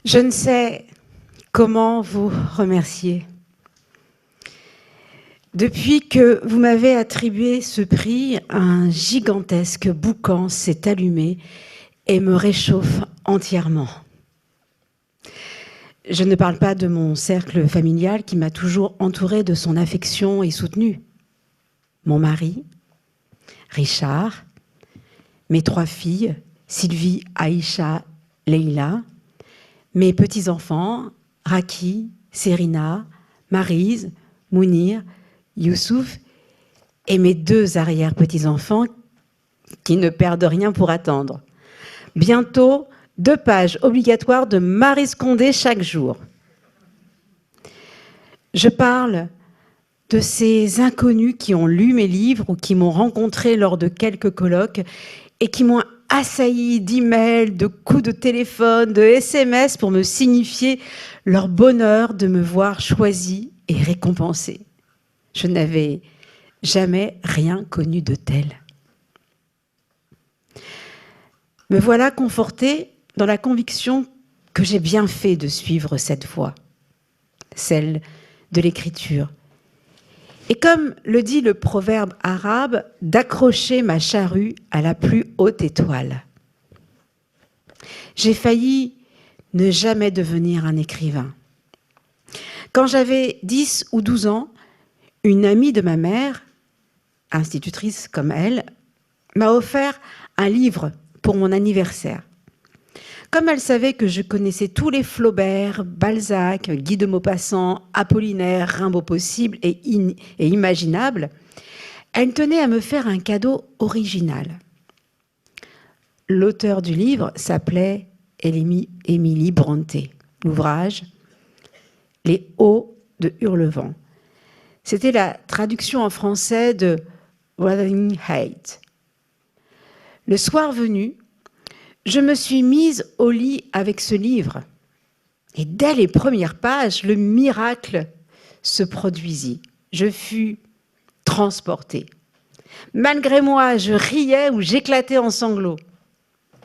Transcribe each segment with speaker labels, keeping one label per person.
Speaker 1: Je ne sais comment vous remercier. Depuis que vous m'avez attribué ce prix, un gigantesque boucan s'est allumé et me réchauffe entièrement. Je ne parle pas de mon cercle familial qui m'a toujours entourée de son affection et soutenue. Mon mari, Richard, mes 3 filles, Sylvie, Aïcha, Leïla, mes petits-enfants, Raki, Serina, Maryse, Mounir, Youssouf et mes 2 arrière-petits-enfants qui ne perdent rien pour attendre. Bientôt, 2 pages obligatoires de Maryse Condé chaque jour. Je parle de ces inconnus qui ont lu mes livres ou qui m'ont rencontré lors de quelques colloques et qui m'ont assailli d'emails, de coups de téléphone, de SMS pour me signifier leur bonheur de me voir choisie et récompensée. Je n'avais jamais rien connu de tel. Me voilà confortée dans la conviction que j'ai bien fait de suivre cette voie, celle de l'écriture. Et comme le dit le proverbe arabe, d'accrocher ma charrue à la plus haute étoile. J'ai failli ne jamais devenir un écrivain. Quand j'avais 10 ou 12 ans, une amie de ma mère, institutrice comme elle, m'a offert un livre pour mon anniversaire. Comme elle savait que je connaissais tous les Flaubert, Balzac, Guy de Maupassant, Apollinaire, Rimbaud possible et imaginable, elle tenait à me faire un cadeau original. L'auteur du livre s'appelait Émilie Brontë. L'ouvrage « Les Hauts de Hurlevent ». C'était la traduction en français de Wuthering Heights. Le soir venu, je me suis mise au lit avec ce livre. Et dès les premières pages, le miracle se produisit. Je fus transportée. Malgré moi, je riais ou j'éclatais en sanglots.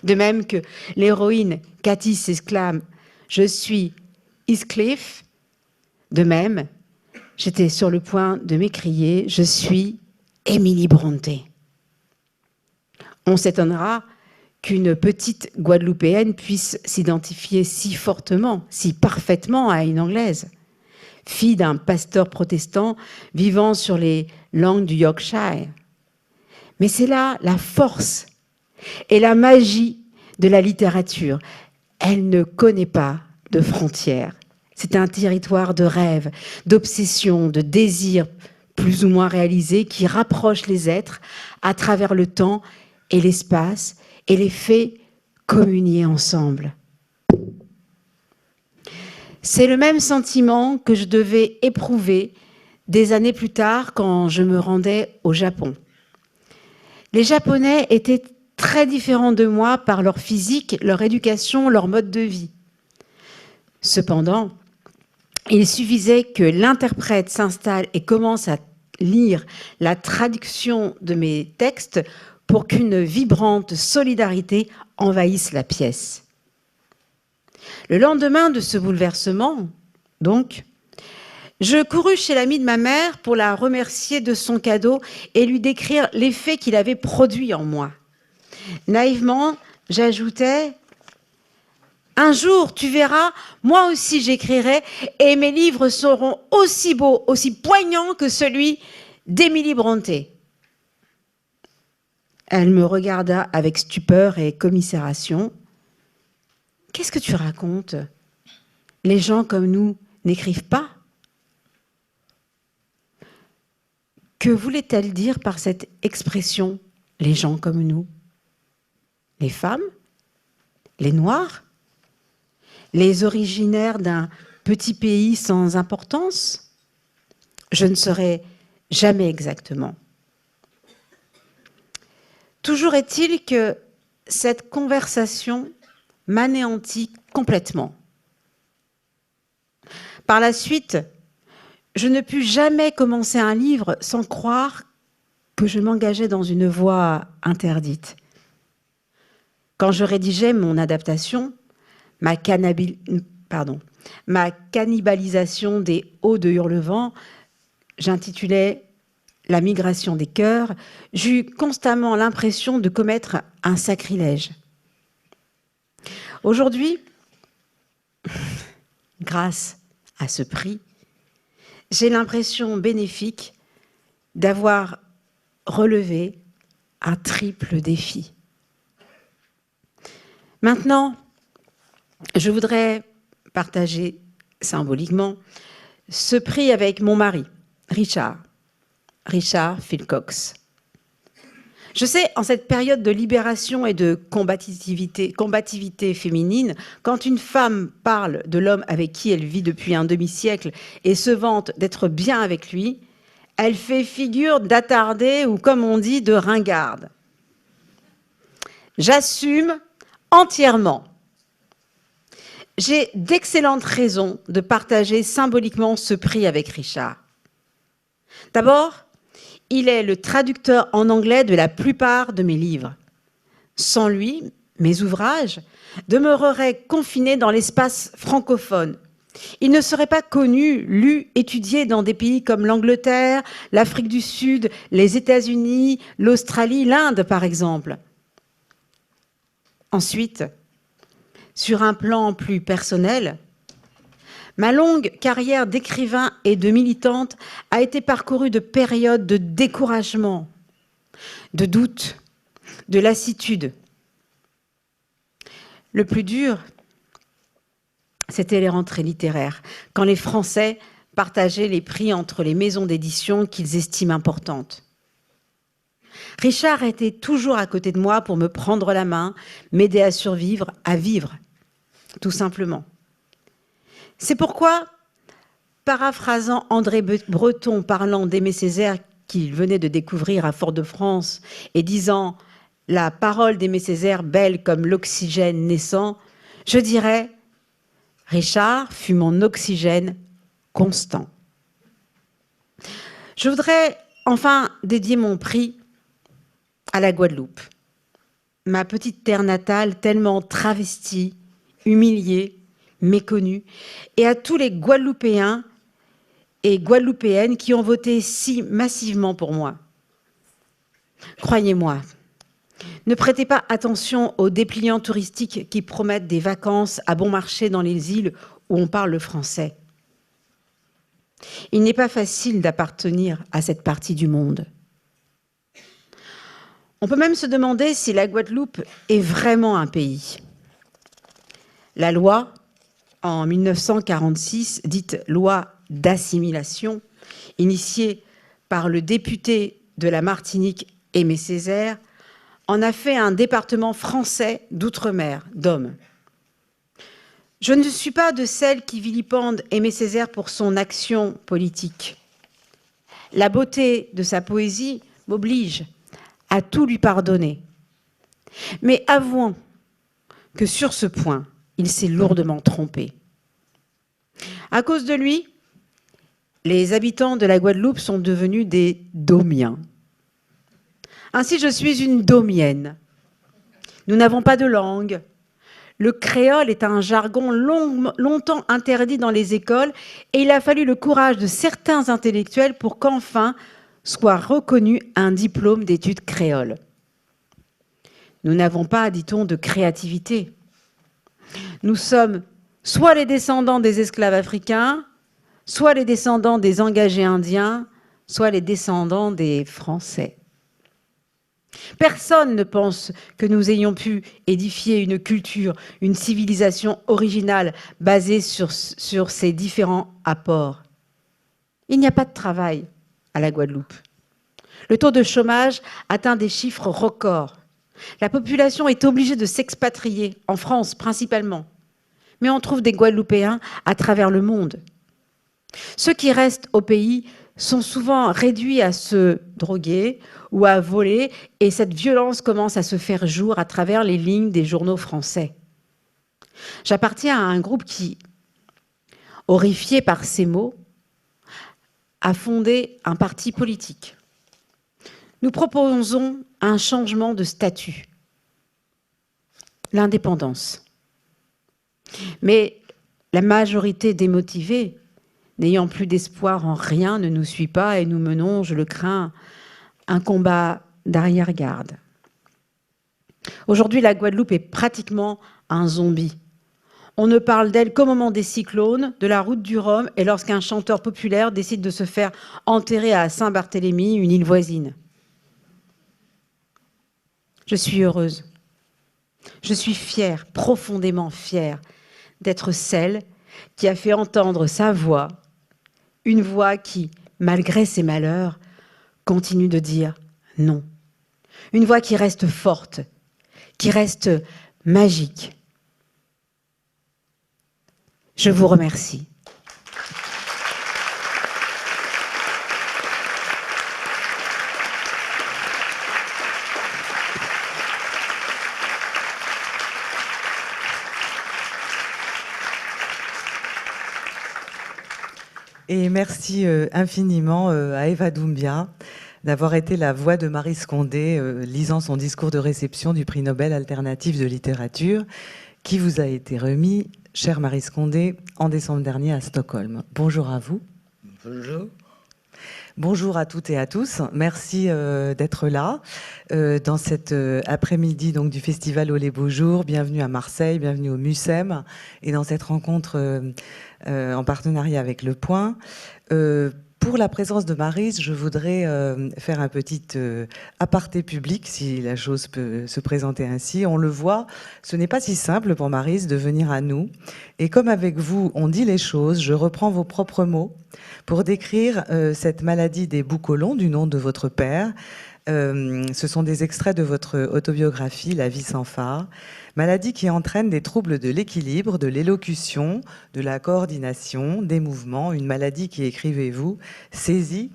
Speaker 1: De même que l'héroïne Cathy s'exclame « Je suis Heathcliff », de même, j'étais sur le point de m'écrier « Je suis Émilie Brontë ». On s'étonnera qu'une petite Guadeloupéenne puisse s'identifier si fortement, si parfaitement à une Anglaise, fille d'un pasteur protestant vivant sur les langues du Yorkshire. Mais c'est là la force et la magie de la littérature. Elle ne connaît pas de frontières. C'est un territoire de rêves, d'obsessions, de désirs plus ou moins réalisés qui rapprochent les êtres à travers le temps et l'espace et les fait communier ensemble. C'est le même sentiment que je devais éprouver des années plus tard quand je me rendais au Japon. Les Japonais étaient très différents de moi par leur physique, leur éducation, leur mode de vie. Cependant, il suffisait que l'interprète s'installe et commence à lire la traduction de mes textes pour qu'une vibrante solidarité envahisse la pièce. Le lendemain de ce bouleversement, donc, je courus chez l'ami de ma mère pour la remercier de son cadeau et lui décrire l'effet qu'il avait produit en moi. Naïvement, j'ajoutais « Un jour, tu verras, moi aussi j'écrirai et mes livres seront aussi beaux, aussi poignants que celui d'Émilie Brontë. » Elle me regarda avec stupeur et commisération. « Qu'est-ce que tu racontes? Les gens comme nous n'écrivent pas ?» Que voulait-elle dire par cette expression, les gens comme nous? Les femmes? Les Noirs? Les originaires d'un petit pays sans importance? Je ne saurais jamais exactement. Toujours est-il que cette conversation m'anéantit complètement. Par la suite, je ne pus jamais commencer un livre sans croire que je m'engageais dans une voie interdite. Quand je rédigeais mon adaptation, ma, ma cannibalisation des Hauts de Hurlevent, j'intitulais La migration des cœurs, j'eus constamment l'impression de commettre un sacrilège. Aujourd'hui, grâce à ce prix, j'ai l'impression bénéfique d'avoir relevé un triple défi. Maintenant, je voudrais partager symboliquement ce prix avec mon mari, Richard Philcox. Je sais, en cette période de libération et de combativité féminine, quand une femme parle de l'homme avec qui elle vit depuis un demi-siècle et se vante d'être bien avec lui, elle fait figure d'attardée ou, comme on dit, de ringarde. J'assume entièrement. J'ai d'excellentes raisons de partager symboliquement ce prix avec Richard. D'abord, il est le traducteur en anglais de la plupart de mes livres. Sans lui, mes ouvrages demeureraient confinés dans l'espace francophone. Ils ne seraient pas connus, lus, étudiés dans des pays comme l'Angleterre, l'Afrique du Sud, les États-Unis, l'Australie, l'Inde, par exemple. Ensuite, sur un plan plus personnel, ma longue carrière d'écrivain et de militante a été parcourue de périodes de découragement, de doute, de lassitude. Le plus dur, c'était les rentrées littéraires, quand les Français partageaient les prix entre les maisons d'édition qu'ils estiment importantes. Richard était toujours à côté de moi pour me prendre la main, m'aider à survivre, à vivre, tout simplement. C'est pourquoi, paraphrasant André Breton parlant d'Aimé Césaire qu'il venait de découvrir à Fort-de-France et disant « la parole d'Aimé Césaire belle comme l'oxygène naissant », je dirais « Richard fut mon oxygène constant ». Je voudrais enfin dédier mon prix à la Guadeloupe, ma petite terre natale tellement travestie, humiliée, méconnue, et à tous les Guadeloupéens et Guadeloupéennes qui ont voté si massivement pour moi. Croyez-moi, ne prêtez pas attention aux dépliants touristiques qui promettent des vacances à bon marché dans les îles où on parle le français. Il n'est pas facile d'appartenir à cette partie du monde. On peut même se demander si la Guadeloupe est vraiment un pays. La loi, en 1946, dite loi d'assimilation, initiée par le député de la Martinique Aimé Césaire, en a fait un département français d'outre-mer, d'hommes. Je ne suis pas de celles qui vilipendent Aimé Césaire pour son action politique. La beauté de sa poésie m'oblige à tout lui pardonner. Mais avouons que sur ce point, il s'est lourdement trompé. À cause de lui, les habitants de la Guadeloupe sont devenus des Domiens. Ainsi, je suis une Domienne. Nous n'avons pas de langue. Le créole est un jargon longtemps interdit dans les écoles et il a fallu le courage de certains intellectuels pour qu'enfin soit reconnu un diplôme d'études créoles. Nous n'avons pas, dit-on, de créativité. Nous sommes soit les descendants des esclaves africains, soit les descendants des engagés indiens, soit les descendants des Français. Personne ne pense que nous ayons pu édifier une culture, une civilisation originale basée sur ces différents apports. Il n'y a pas de travail à la Guadeloupe. Le taux de chômage atteint des chiffres records. La population est obligée de s'expatrier, en France principalement. Mais on trouve des Guadeloupéens à travers le monde. Ceux qui restent au pays sont souvent réduits à se droguer ou à voler, et cette violence commence à se faire jour à travers les lignes des journaux français. J'appartiens à un groupe qui, horrifié par ces mots, a fondé un parti politique. Nous proposons un changement de statut, l'indépendance. Mais la majorité démotivée, n'ayant plus d'espoir en rien, ne nous suit pas et nous menons, je le crains, un combat d'arrière-garde. Aujourd'hui, la Guadeloupe est pratiquement un zombie. On ne parle d'elle qu'au moment des cyclones, de la route du Rhum et lorsqu'un chanteur populaire décide de se faire enterrer à Saint-Barthélemy, une île voisine. Je suis heureuse. Je suis fière, profondément fière, d'être celle qui a fait entendre sa voix, une voix qui, malgré ses malheurs, continue de dire non. Une voix qui reste forte, qui reste magique. Je vous remercie.
Speaker 2: Et merci infiniment à Eva Doumbia d'avoir été la voix de Marie Scondé lisant son discours de réception du prix Nobel alternatif de littérature qui vous a été remis, chère Marie Scondé, en décembre dernier à Stockholm. Bonjour à vous.
Speaker 3: Bonjour.
Speaker 2: Bonjour à toutes et à tous. Merci d'être là dans cet après-midi donc, du Festival Au les Beaux Jours. Bienvenue à Marseille, bienvenue au MUSEM et dans cette rencontre en partenariat avec Le Point. Pour la présence de Maryse, je voudrais faire un petit aparté public, si la chose peut se présenter ainsi. On le voit, ce n'est pas si simple pour Maryse de venir à nous. Et comme avec vous, on dit les choses, je reprends vos propres mots pour décrire cette maladie des boucolons du nom de votre père. Ce sont des extraits de votre autobiographie, La vie sans phare. Maladie qui entraîne des troubles de l'équilibre, de l'élocution, de la coordination, des mouvements. Une maladie qui, écrivez-vous, saisit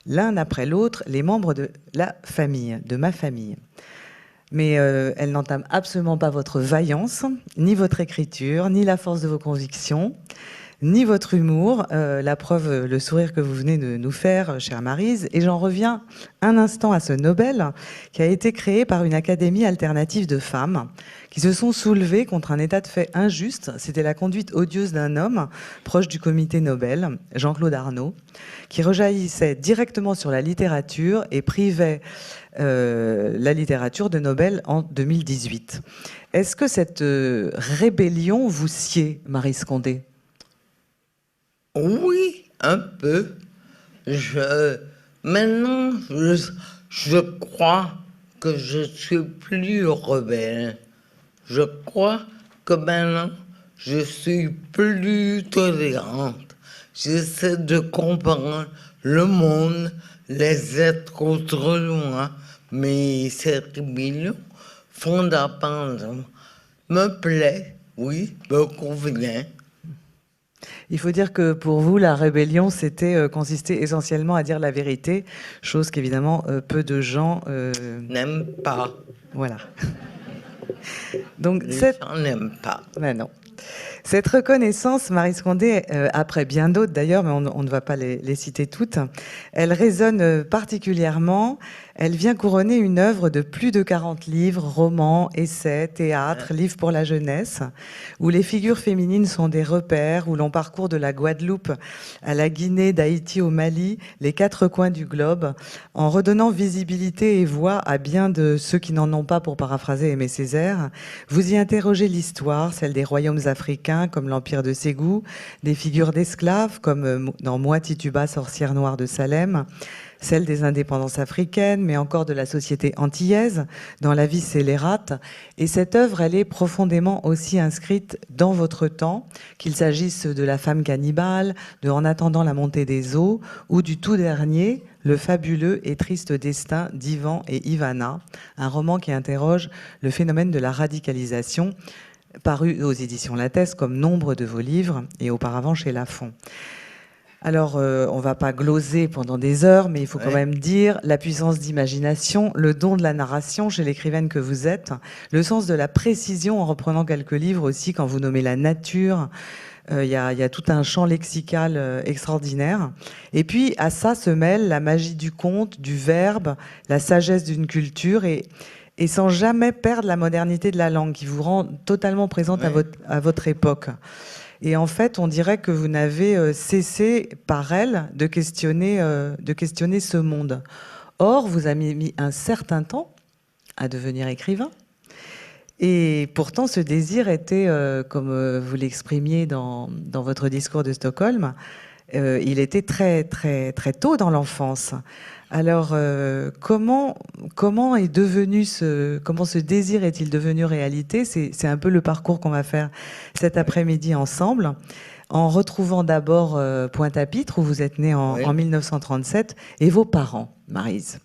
Speaker 2: l'un après l'autre les membres de la famille, de ma famille. Mais elle n'entame absolument pas votre vaillance, ni votre écriture, ni la force de vos convictions, ni votre humour. La preuve, le sourire que vous venez de nous faire, chère Maryse. Et j'en reviens un instant à ce Nobel qui a été créé par une académie alternative de femmes qui se sont soulevées contre un état de fait injuste. C'était la conduite odieuse d'un homme proche du comité Nobel, Jean-Claude Arnault, qui rejaillissait directement sur la littérature et privait la littérature de Nobel en 2018. Est-ce que cette rébellion vous sied, Marie Scondé ?
Speaker 3: Oui, un peu. Maintenant, je crois que je suis plus rebelle. Je crois que maintenant, je suis plus tolérante. J'essaie de comprendre le monde, les êtres autour de moi, mais cette rébellion fondamentale me plaît, oui, me convient.
Speaker 2: Il faut dire que pour vous, la rébellion, c'était consistait essentiellement à dire la vérité, chose qu'évidemment peu de gens
Speaker 3: n'aiment pas.
Speaker 2: Voilà. Donc
Speaker 3: les gens n'aiment pas.
Speaker 2: Ben non. Cette reconnaissance, Marie Scondé, après bien d'autres d'ailleurs, mais on ne va pas les citer toutes, elle résonne particulièrement. Elle vient couronner une œuvre de plus de 40 livres, romans, essais, théâtre, livres pour la jeunesse, où les figures féminines sont des repères, où l'on parcourt de la Guadeloupe à la Guinée, d'Haïti au Mali, les 4 coins du globe, en redonnant visibilité et voix à bien de ceux qui n'en ont pas, pour paraphraser Aimé Césaire. Vous y interrogez l'histoire, celle des royaumes africains, comme l'Empire de Ségou, des figures d'esclaves, comme dans Moi Tituba, sorcière noire de Salem, celle des indépendances africaines, mais encore de la société antillaise, dans La vie scélérate. Et cette œuvre, elle est profondément aussi inscrite dans votre temps, qu'il s'agisse de La femme cannibale, de En attendant la montée des eaux, ou du tout dernier, Le fabuleux et triste destin d'Ivan et Ivana, un roman qui interroge le phénomène de la radicalisation, paru aux éditions Lattès comme nombre de vos livres, et auparavant chez Lafon. Alors, on ne va pas gloser pendant des heures, mais il faut quand même dire la puissance d'imagination, le don de la narration chez l'écrivaine que vous êtes, le sens de la précision en reprenant quelques livres aussi, quand vous nommez la nature. Il y a tout un champ lexical extraordinaire. Et puis, à ça se mêle la magie du conte, du verbe, la sagesse d'une culture. Et et sans jamais perdre la modernité de la langue qui vous rend totalement présente
Speaker 3: Ouais.
Speaker 2: à votre époque. Et en fait, on dirait que vous n'avez cessé par elle de questionner ce monde. Or, vous avez mis un certain temps à devenir écrivain. Et pourtant, ce désir était, comme vous l'exprimiez dans votre discours de Stockholm, il était très, très, très tôt dans l'enfance. Alors, comment ce désir est-il devenu réalité? C'est un peu le parcours qu'on va faire cet après-midi ensemble, en retrouvant d'abord Pointe-à-Pitre, où vous êtes né
Speaker 3: Oui.
Speaker 2: en 1937, et vos parents, Maryse.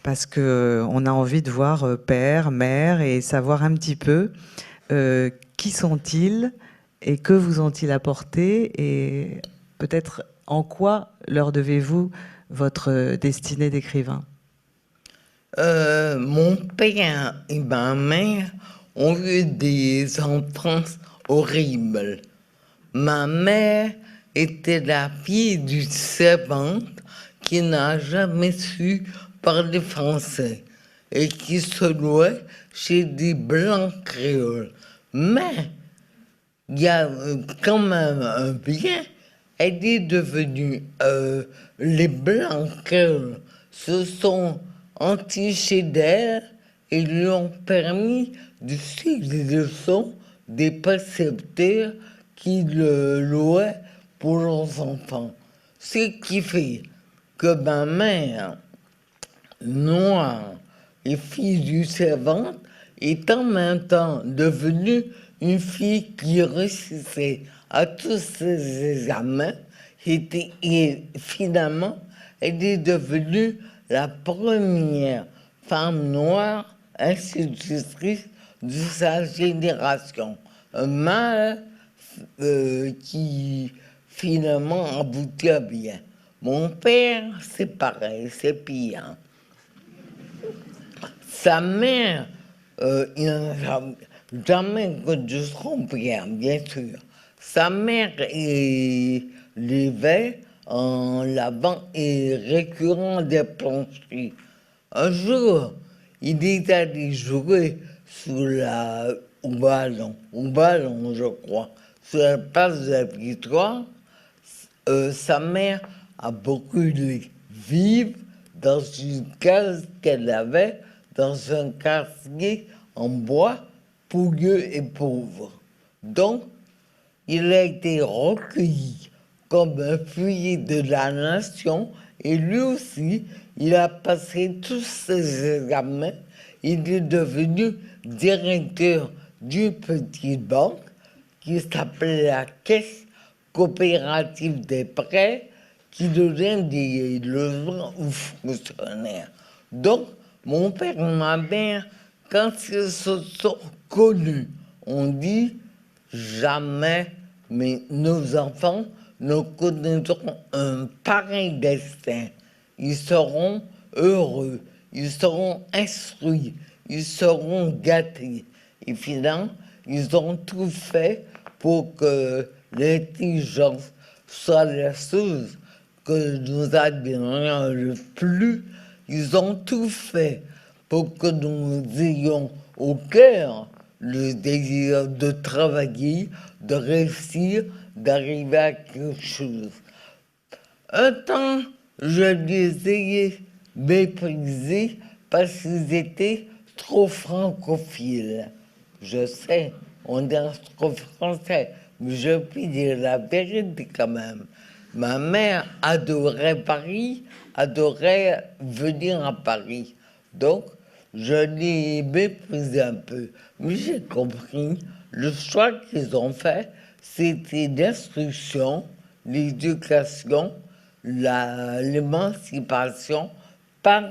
Speaker 2: Parce qu'on a envie de voir père, mère, et savoir un petit peu qui sont-ils et que vous ont-ils apporté, et peut-être en quoi leur devez-vous votre destinée d'écrivain?
Speaker 3: Mon père et ma mère ont eu des enfances horribles. Ma mère était la fille d'une servante qui n'a jamais su parler français et qui se louait chez des blancs créoles. Mais il y a quand même un bien. Elle est devenue les blancs créoles se sont entichés d'elle et lui ont permis de suivre les leçons des précepteurs qui le louaient pour leurs enfants. Ce qui fait que ma mère, noire et fille d'une servante, est en même temps devenue une fille qui réussissait à tous ses examens et finalement, elle est devenue la première femme noire institutrice de sa génération. Un mal qui finalement aboutit à bien. Mon père, c'est pareil, c'est pire. Sa mère, il n'a jamais connu son père, bien sûr. Sa mère l'élevait en lavant et récurrent des plancheries. Un jour, il est allé jouer au ballon, je crois, sur la place de la Victoire. Sa mère a brûlé vive dans une case qu'elle avait dans un quartier en bois pouilleux et pauvre. Donc, il a été recueilli comme un fuyé de la nation et lui aussi, il a passé tous ses examens. Il est devenu directeur d'une petite banque qui s'appelait la Caisse coopérative des prêts, qui donnait des leçons aux fonctionnaires. Donc, mon père et ma mère, quand ils se sont connus, ont dit jamais, mais nos enfants ne connaîtront un pareil destin. Ils seront heureux, ils seront instruits, ils seront gâtés. Et finalement, ils ont tout fait pour que l'intelligence soit la chose que nous admirions le plus. Ils ont tout fait pour que nous ayons au cœur le désir de travailler, de réussir, d'arriver à quelque chose. Un temps, je les ai méprisés parce qu'ils étaient trop francophiles. Je sais, on est trop français, mais je puis dire la vérité quand même. Ma mère adorait Paris, adorait venir à Paris. Donc, je l'ai méprisé un peu. Mais j'ai compris, le choix qu'ils ont fait, c'était l'instruction, l'éducation, l'émancipation par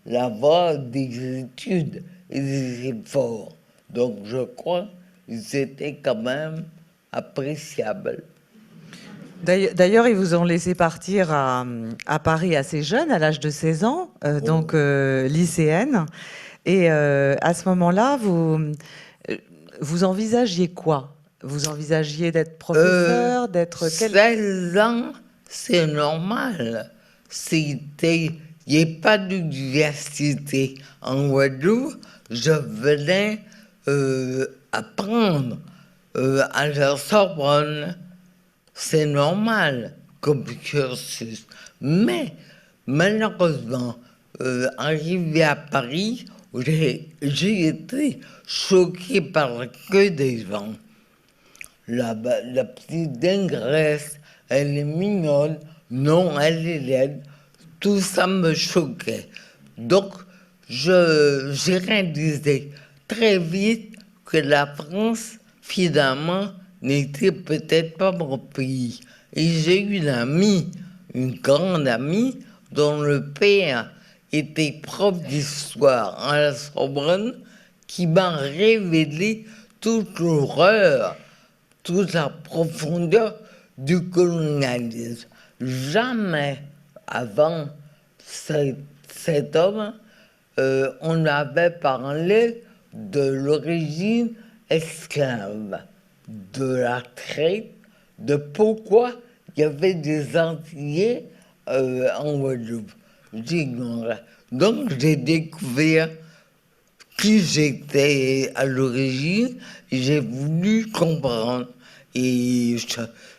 Speaker 3: la voie des études et des efforts. Donc je crois qu'ils étaient quand même appréciables.
Speaker 2: D'ailleurs, ils vous ont laissé partir à Paris assez jeune, à l'âge de 16 ans, donc lycéenne. Et à ce moment-là, vous envisagiez quoi? Vous envisagiez d'être professeur, d'être...
Speaker 3: 16 ans, c'est normal. Il n'y a pas d'université en Guadeloupe, je venais apprendre à la Sorbonne. C'est normal comme cursus. Mais malheureusement, arrivé à Paris, j'ai été choqué par l'accueil des gens. La petite d'ingresse, elle est mignonne, non, elle est laide. Tout ça me choquait. Donc, j'ai réalisé très vite que la France, finalement, n'était peut-être pas mon pays. Et j'ai une amie, une grande amie, dont le père était prof d'histoire à la Sorbonne, qui m'a révélé toute l'horreur, toute la profondeur du colonialisme. Jamais avant cet homme, on avait parlé de l'origine esclave, de la traite, de pourquoi il y avait des Antillais en Guadeloupe. J'ignorais. Donc j'ai découvert qui j'étais à l'origine, j'ai voulu comprendre. Et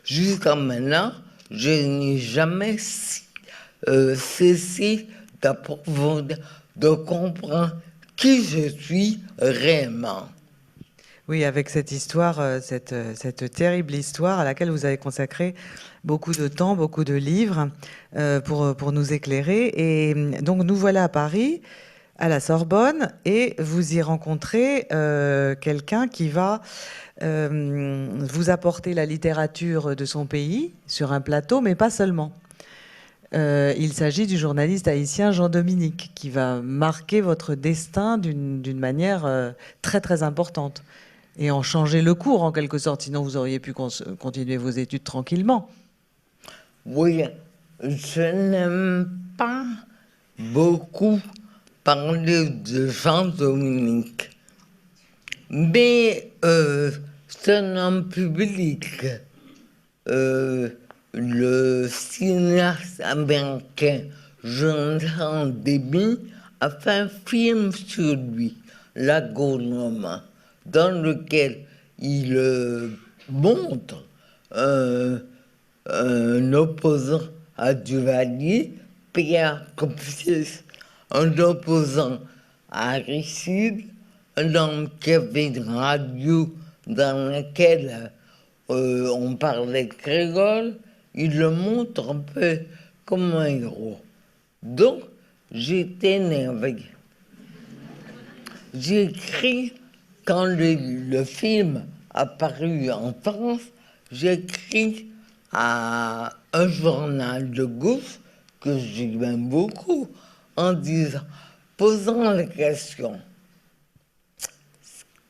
Speaker 3: jusqu'à maintenant, je n'ai jamais cessé d'approfondir, de comprendre qui je suis réellement.
Speaker 2: Oui, avec cette histoire, cette terrible histoire à laquelle vous avez consacré beaucoup de temps, beaucoup de livres pour nous éclairer. Et donc, nous voilà à Paris, à la Sorbonne, et vous y rencontrez quelqu'un qui va vous apporter la littérature de son pays sur un plateau, mais pas seulement. Il s'agit du journaliste haïtien Jean-Dominique, qui va marquer votre destin d'une manière très très importante et en changer le cours en quelque sorte, sinon vous auriez pu continuer vos études tranquillement.
Speaker 3: Oui, je n'aime pas beaucoup parler de Jean-Dominique, mais c'est un homme public. Le cinéaste américain Jonathan Demme a fait un film sur lui, L'Agronome, dans lequel il montre un opposant à Duvalier, Pierre Copsis, un opposant à Aristide, un homme qui avait une radio dans laquelle on parlait créole. Il le montre un peu comme un héros. Donc, j'étais énervé. J'ai écrit, quand le film a paru en France, j'ai écrit à un journal de gauche que j'aime beaucoup, en disant, posant la question,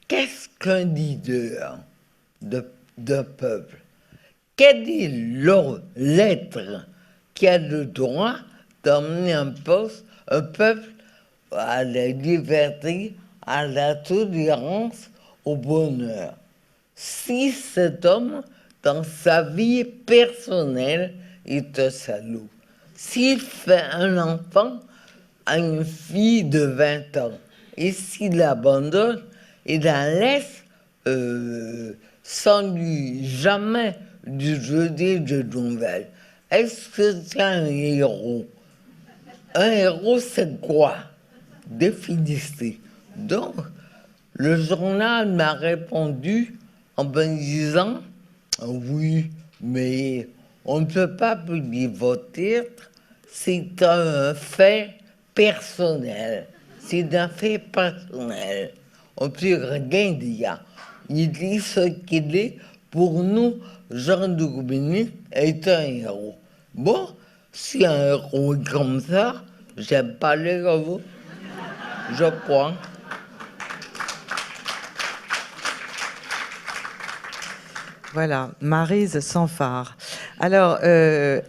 Speaker 3: qu'est-ce qu'un leader de peuple? Quel est l'être qui a le droit d'emmener un peuple à la liberté, à la tolérance, au bonheur? Si cet homme, dans sa vie personnelle, est un salaud, s'il fait un enfant à une fille de 20 ans, et s'il l'abandonne et la laisse sans lui jamais lui donner de nouvelles, est-ce que c'est un héros? Un héros, c'est quoi? Définissez. Donc, le journal m'a répondu en me disant, oui, mais on ne peut pas publier votre titre, c'est un fait personnel. C'est un fait personnel. On ne peut rien dire. Il dit ce qu'il est. Pour nous, Jean-Dominique est un héros. Bon, si un héros est comme ça, j'aime pas les héros, je crois.
Speaker 2: Voilà, Maryse sans phare. Alors,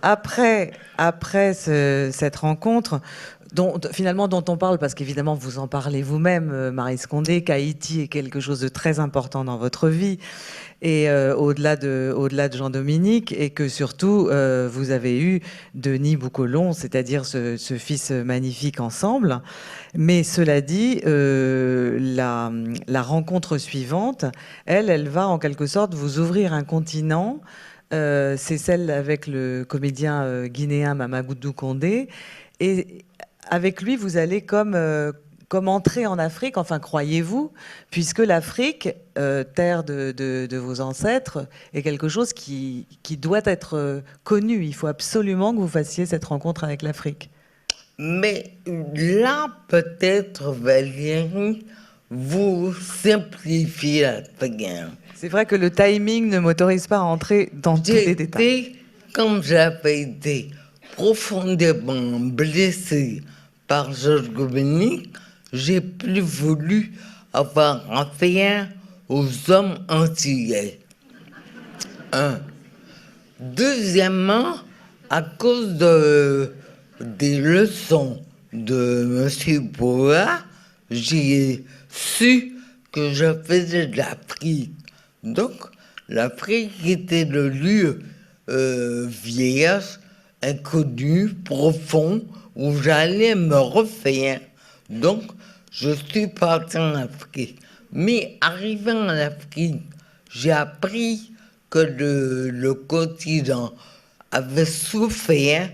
Speaker 2: après cette rencontre, finalement dont on parle, parce qu'évidemment vous en parlez vous-même, Maryse Condé, qu'Haïti est quelque chose de très important dans votre vie, et au-delà de Jean-Dominique, et que surtout vous avez eu Denis Boucolon, c'est-à-dire ce fils magnifique ensemble. Mais cela dit, la rencontre suivante, elle va en quelque sorte vous ouvrir un continent. C'est celle avec le comédien guinéen Mamadou Condé. Et avec lui, vous allez comme entrer en Afrique, enfin croyez-vous, puisque l'Afrique, terre de vos ancêtres, est quelque chose qui doit être connu. Il faut absolument que vous fassiez cette rencontre avec l'Afrique.
Speaker 3: Mais là, peut-être, Valérie, vous simplifiez la guerre.
Speaker 2: C'est vrai que le timing ne m'autorise pas à entrer dans tous les détails.
Speaker 3: Comme j'avais été profondément blessé par Georges Dominique, j'ai plus voulu avoir affaire aux hommes antillais. Deuxièmement, à cause des leçons de M. Boa, j'ai su que je faisais de l'Afrique. Donc, l'Afrique était le lieu vieillage, inconnu, profond, où j'allais me refaire. Donc, je suis parti en Afrique. Mais arrivant en Afrique, j'ai appris que le continent avait souffert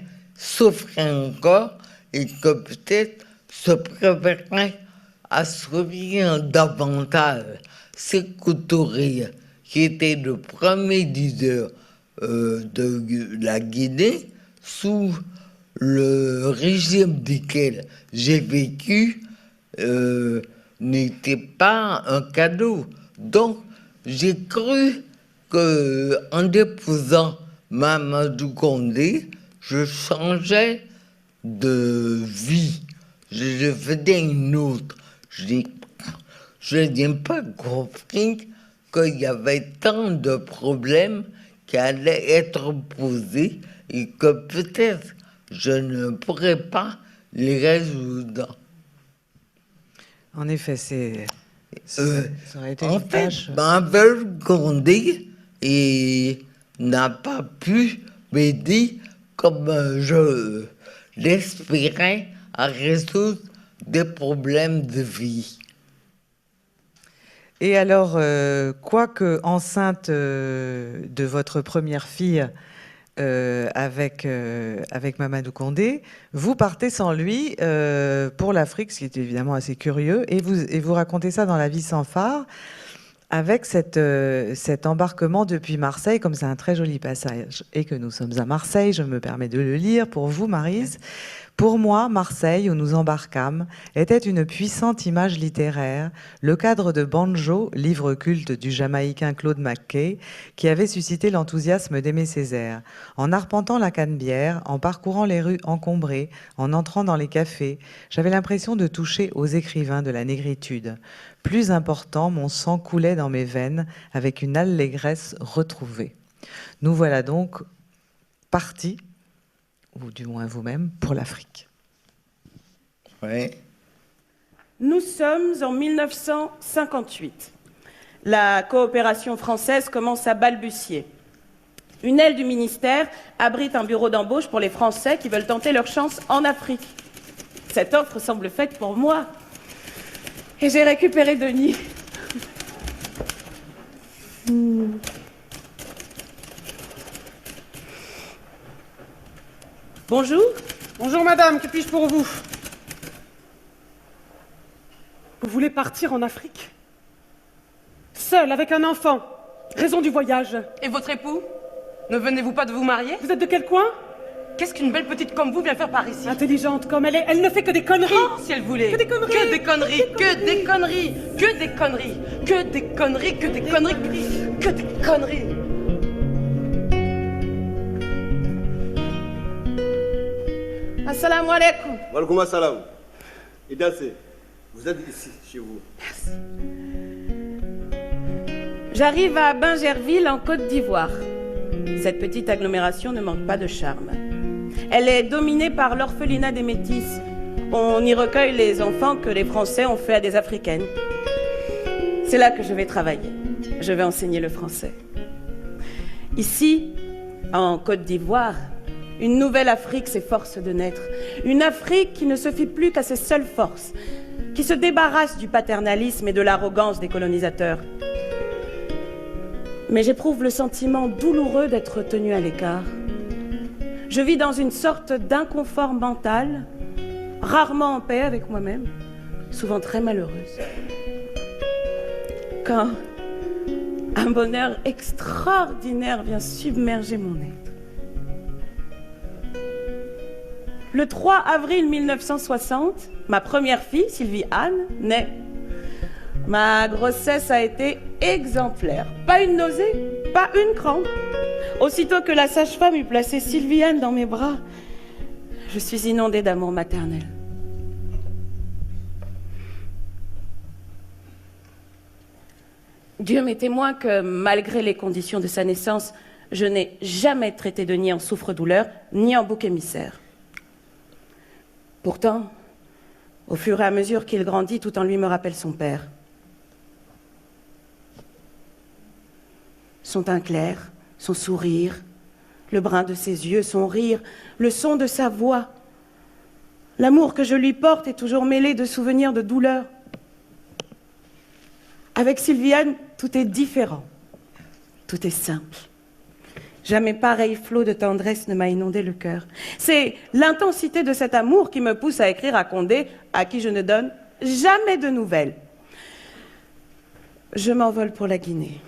Speaker 3: encore, et que peut-être se préparait à s'ouvrir davantage. Sékou Touré, qui était le premier leader de la Guinée, sous le régime duquel j'ai vécu, n'était pas un cadeau. Donc, j'ai cru qu'en déposant Mamadou Condé, je changeais de vie. Je faisais une autre. Je n'ai pas compris qu'il y avait tant de problèmes qui allaient être posés et que peut-être je ne pourrais pas les résoudre.
Speaker 2: En effet, ça aurait été
Speaker 3: en
Speaker 2: une tâche.
Speaker 3: Mamadou Condé n'a pas pu m'aider comme je l'espérais à résoudre des problèmes de vie.
Speaker 2: Et alors, quoique enceinte de votre première fille avec Mamadou Condé, vous partez sans lui pour l'Afrique, ce qui est évidemment assez curieux, et vous racontez ça dans La vie sans phare, avec cet embarquement depuis Marseille, comme c'est un très joli passage, et que nous sommes à Marseille, je me permets de le lire pour vous, Maryse. Pour moi, Marseille, où nous embarquâmes, était une puissante image littéraire, le cadre de Banjo, livre culte du Jamaïcain Claude McKay, qui avait suscité l'enthousiasme d'Aimé Césaire. En arpentant la Canebière, en parcourant les rues encombrées, en entrant dans les cafés, j'avais l'impression de toucher aux écrivains de la négritude. Plus important, mon sang coulait dans mes veines avec une allégresse retrouvée. Nous voilà donc partis, ou du moins vous-même, pour l'Afrique.
Speaker 3: Oui.
Speaker 4: Nous sommes en 1958. La coopération française commence à balbutier. Une aile du ministère abrite un bureau d'embauche pour les Français qui veulent tenter leur chance en Afrique. Cette offre semble faite pour moi. Et j'ai récupéré Denis. Bonjour.
Speaker 5: Bonjour madame, que puis-je pour vous? Vous voulez partir en Afrique? Seul, avec un enfant. Raison du voyage.
Speaker 6: Et votre époux? Ne venez-vous pas de vous marier?
Speaker 5: Vous êtes de quel coin?
Speaker 6: Qu'est-ce qu'une belle petite comme vous vient faire par ici?
Speaker 5: Intelligente comme elle est, elle ne fait que des conneries.
Speaker 6: Oh, si elle voulait.
Speaker 5: Que des conneries.
Speaker 6: Que des conneries. Que des conneries. Que des conneries. Que des conneries. Que des conneries. Que des conneries.
Speaker 4: Assalamu alaikum.
Speaker 7: Walkoum assalam. Et dansez. Vous êtes ici, chez vous.
Speaker 4: Merci. J'arrive à Bingerville, en Côte d'Ivoire. Cette petite agglomération ne manque pas de charme. Elle est dominée par l'orphelinat des Métis, On y recueille les enfants que les Français ont fait à des Africaines. C'est là que je vais travailler. Je vais enseigner le français. Ici, en Côte d'Ivoire, une nouvelle Afrique s'efforce de naître. Une Afrique qui ne se fie plus qu'à ses seules forces, qui se débarrasse du paternalisme et de l'arrogance des colonisateurs. Mais j'éprouve le sentiment douloureux d'être tenue à l'écart. Je vis dans une sorte d'inconfort mental, rarement en paix avec moi-même, souvent très malheureuse. Quand un bonheur extraordinaire vient submerger mon être. Le 3 avril 1960, ma première fille, Sylvie Anne, naît. Ma grossesse a été exemplaire. Pas une nausée, pas une crampe. Aussitôt que la sage-femme eut placé Sylvie Anne dans mes bras, je suis inondée d'amour maternel. Dieu m'est témoin que, malgré les conditions de sa naissance, je n'ai jamais traité Denis en souffre-douleur, ni en bouc émissaire. Pourtant, au fur et à mesure qu'il grandit, tout en lui me rappelle son père. Son teint clair, son sourire, le brin de ses yeux, son rire, le son de sa voix. L'amour que je lui porte est toujours mêlé de souvenirs de douleur. Avec Sylviane, tout est différent, tout est simple. Jamais pareil flot de tendresse ne m'a inondé le cœur. C'est l'intensité de cet amour qui me pousse à écrire à Condé, à qui je ne donne jamais de nouvelles. Je m'envole pour la Guinée.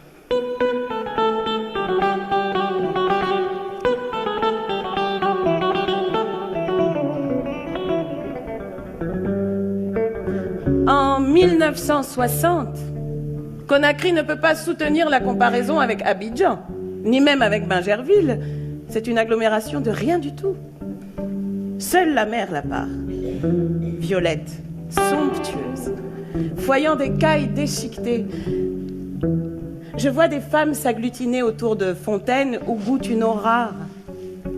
Speaker 4: En 1960, Conakry ne peut pas soutenir la comparaison avec Abidjan, ni même avec Bingerville. C'est une agglomération de rien du tout. Seule la mer la part. Violette, somptueuse, foyant des cailles déchiquetées. Je vois des femmes s'agglutiner autour de fontaines où goûte une eau rare.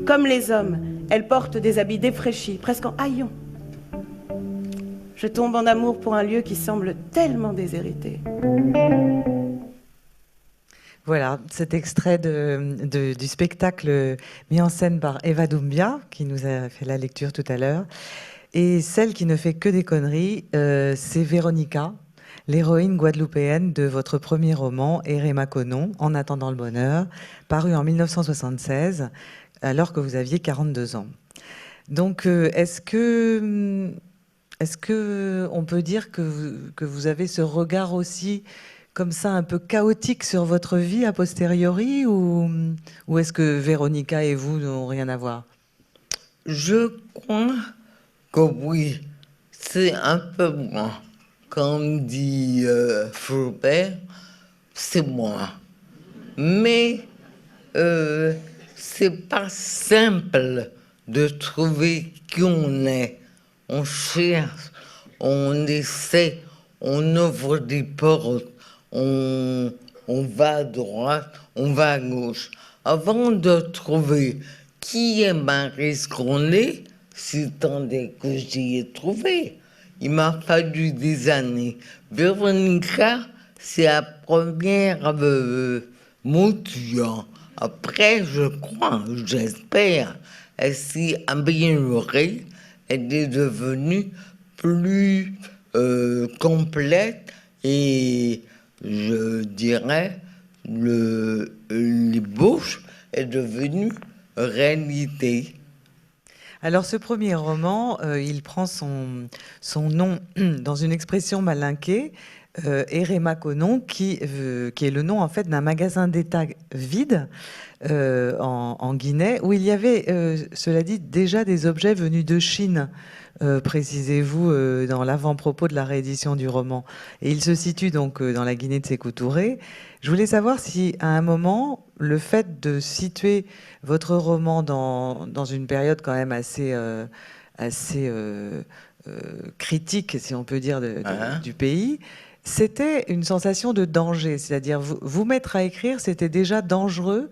Speaker 4: Comme les hommes, elles portent des habits défraîchis, presque en haillons. Je tombe en amour pour un lieu qui semble tellement déshérité.
Speaker 2: Voilà, cet extrait du spectacle mis en scène par Eva Doumbia, qui nous a fait la lecture tout à l'heure. Et celle qui ne fait que des conneries, c'est Véronica, l'héroïne guadeloupéenne de votre premier roman, Erré Maconon, En attendant le bonheur, paru en 1976, alors que vous aviez 42 ans. Donc, est-ce que on peut dire que vous avez ce regard aussi comme ça un peu chaotique sur votre vie a posteriori, ou est-ce que Véronica et vous n'ont rien à voir?
Speaker 3: Je crois que oui, c'est un peu moi. Comme dit Flaubert, c'est moi. Mais c'est pas simple de trouver qui on est. On cherche, on essaie, on ouvre des portes, on va à droite, on va à gauche. Avant de trouver qui est Marie Scronnet, si tant est que j'y ai trouvé, il m'a fallu des années. Véronica, c'est la première mouture. Après, je crois, j'espère, elle s'est améliorée. Elle est devenue plus complète et je dirais l'ébauche est devenue réalité.
Speaker 2: Alors ce premier roman, il prend son nom dans une expression malinquée, Erré Maconon, qui est le nom en fait d'un magasin d'État vide en Guinée, où il y avait, cela dit, déjà des objets venus de Chine, précisez-vous, dans l'avant-propos de la réédition du roman. Et il se situe donc dans la Guinée de Sékou Touré. Je voulais savoir si, à un moment, le fait de situer votre roman dans une période quand même assez critique, si on peut dire, du pays, c'était une sensation de danger. C'est-à-dire, vous mettre à écrire, c'était déjà dangereux.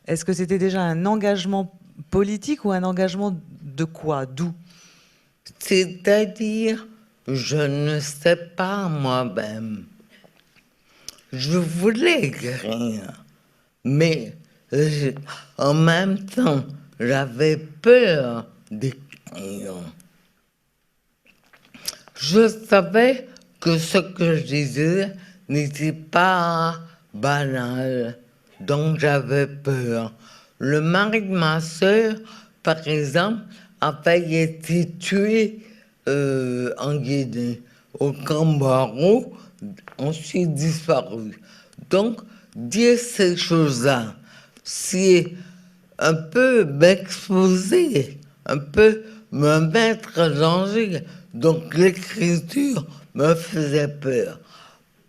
Speaker 2: Est-ce que c'était déjà un engagement politique ou un engagement de quoi? D'où?
Speaker 3: C'est-à-dire, je ne sais pas moi-même. Je voulais écrire, mais en même temps, j'avais peur d'écrire. Je savais que ce que je disais n'était pas banal, donc j'avais peur. Le mari de ma sœur, par exemple, avait été tué en Guinée, au Cambaro, ensuite disparu. Donc, dire ces choses-là, c'est un peu m'exposer, un peu me mettre en danger. Donc, l'écriture me faisait peur.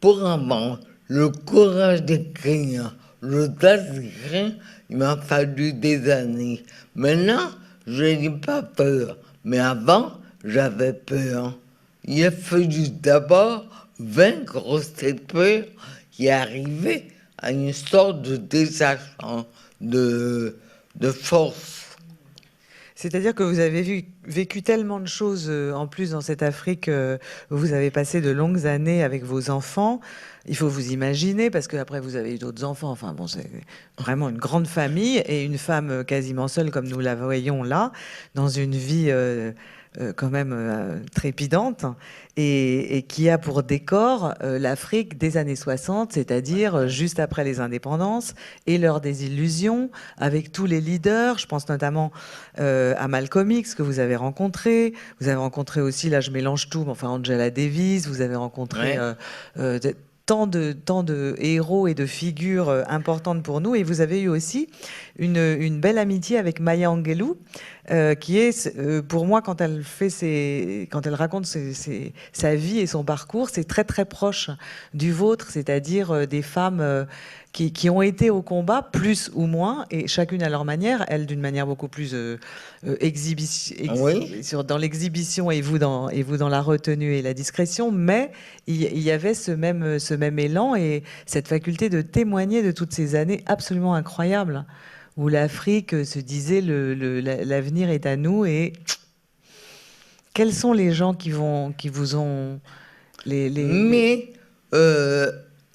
Speaker 3: Pour avoir le courage d'écrire, l'audace d'écrire, il m'a fallu des années. Maintenant, je n'ai pas peur. Mais avant, j'avais peur. Il a fallu d'abord vaincre cette peur qui arrivait à une sorte de détachement, de force.
Speaker 2: C'est-à-dire que vous avez vécu tellement de choses en plus dans cette Afrique. Vous avez passé de longues années avec vos enfants. Il faut vous imaginer, parce qu'après vous avez eu d'autres enfants. Enfin bon, c'est vraiment une grande famille et une femme quasiment seule comme nous la voyons là, dans une vie quand même trépidante et qui a pour décor l'Afrique des années 60, c'est-à-dire juste après les indépendances et leur désillusion avec tous les leaders. Je pense notamment à Malcolm X que vous avez rencontré. Vous avez rencontré aussi, là je mélange tout, mais enfin Angela Davis. Vous avez rencontré tant de héros et de figures importantes pour nous. Et vous avez eu aussi une belle amitié avec Maya Angelou, qui est, pour moi, quand elle raconte sa vie et son parcours, c'est très très proche du vôtre, c'est-à-dire des femmes qui ont été au combat, plus ou moins, et chacune à leur manière, elle d'une manière beaucoup plus dans l'exhibition et vous dans la retenue et la discrétion, mais il y avait ce même élan et cette faculté de témoigner de toutes ces années absolument incroyables, où l'Afrique se disait l'avenir est à nous. Et quels sont les gens qui vous ont...
Speaker 3: Mais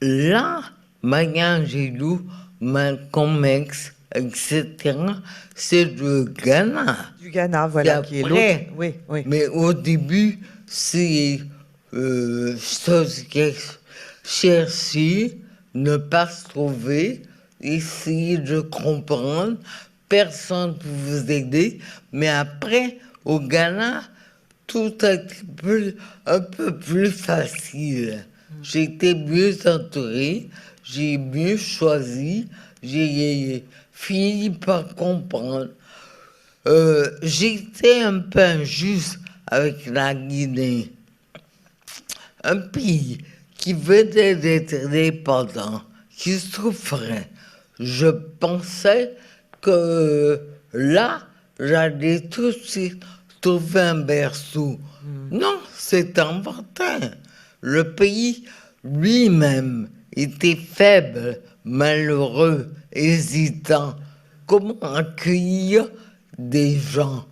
Speaker 3: là, Maya Angelou, Malcolm X, etc., c'est le Ghana.
Speaker 2: Du Ghana, voilà, qui est l'autre. Oui, oui.
Speaker 3: Mais au début, c'est chercher, ne pas se trouver, essayer de comprendre, personne pour vous aider. Mais après, au Ghana, tout a été un peu plus facile. J'ai été mieux entourée, j'ai mieux choisi, j'ai fini par comprendre. J'étais un peu injuste avec la Guinée, un pays qui venait d'être indépendant, qui souffrait. Je pensais que là, j'allais tout de suite trouver un berceau. Non, c'est inventé. Le pays lui-même était faible, malheureux, hésitant. Comment accueillir des gens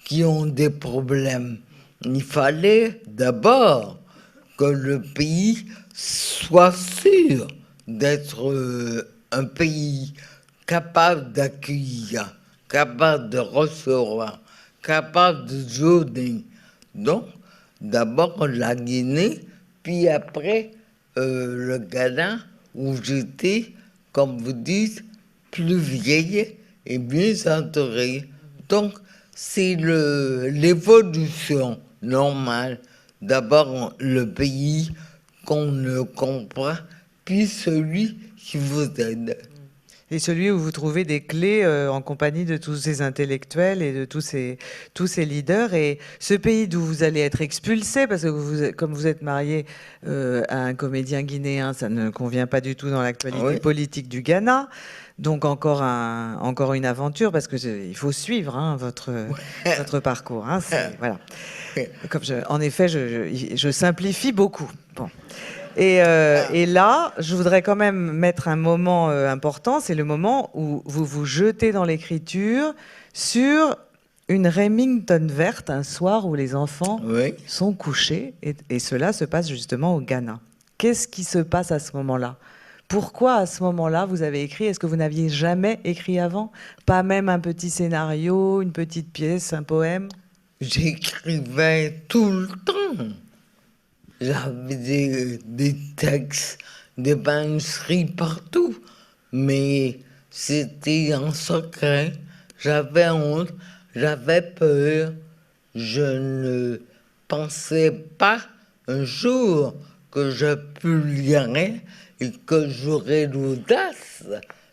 Speaker 3: qui ont des problèmes? Il fallait d'abord que le pays soit sûr d'être un pays capable d'accueillir, capable de recevoir, capable de donner. Donc, d'abord la Guinée, puis après le Ghana, où j'étais, comme vous dites, plus vieille et mieux entourée. Donc, c'est l'évolution normale. D'abord le pays qu'on ne comprend, puis celui qui vous aide.
Speaker 2: Et celui où vous trouvez des clés en compagnie de tous ces intellectuels et de tous ces leaders. Et ce pays d'où vous allez être expulsé, parce que comme vous êtes marié à un comédien guinéen, ça ne convient pas du tout dans l'actualité politique du Ghana. Donc encore une aventure, parce qu'il faut suivre votre parcours. Hein, voilà. En effet, je simplifie beaucoup. Bon. Et là, je voudrais quand même mettre un moment important, c'est le moment où vous vous jetez dans l'écriture sur une Remington verte un soir où les enfants
Speaker 3: Oui.
Speaker 2: sont couchés, et cela se passe justement au Ghana. Qu'est-ce qui se passe à ce moment-là? Pourquoi à ce moment-là vous avez écrit? Est-ce que vous n'aviez jamais écrit avant? Pas même un petit scénario, une petite pièce, un poème?
Speaker 3: J'écrivais tout le temps. J'avais des textes, des manuscrits partout, mais c'était en secret. J'avais honte, j'avais peur. Je ne pensais pas un jour que je publierais et que j'aurais l'audace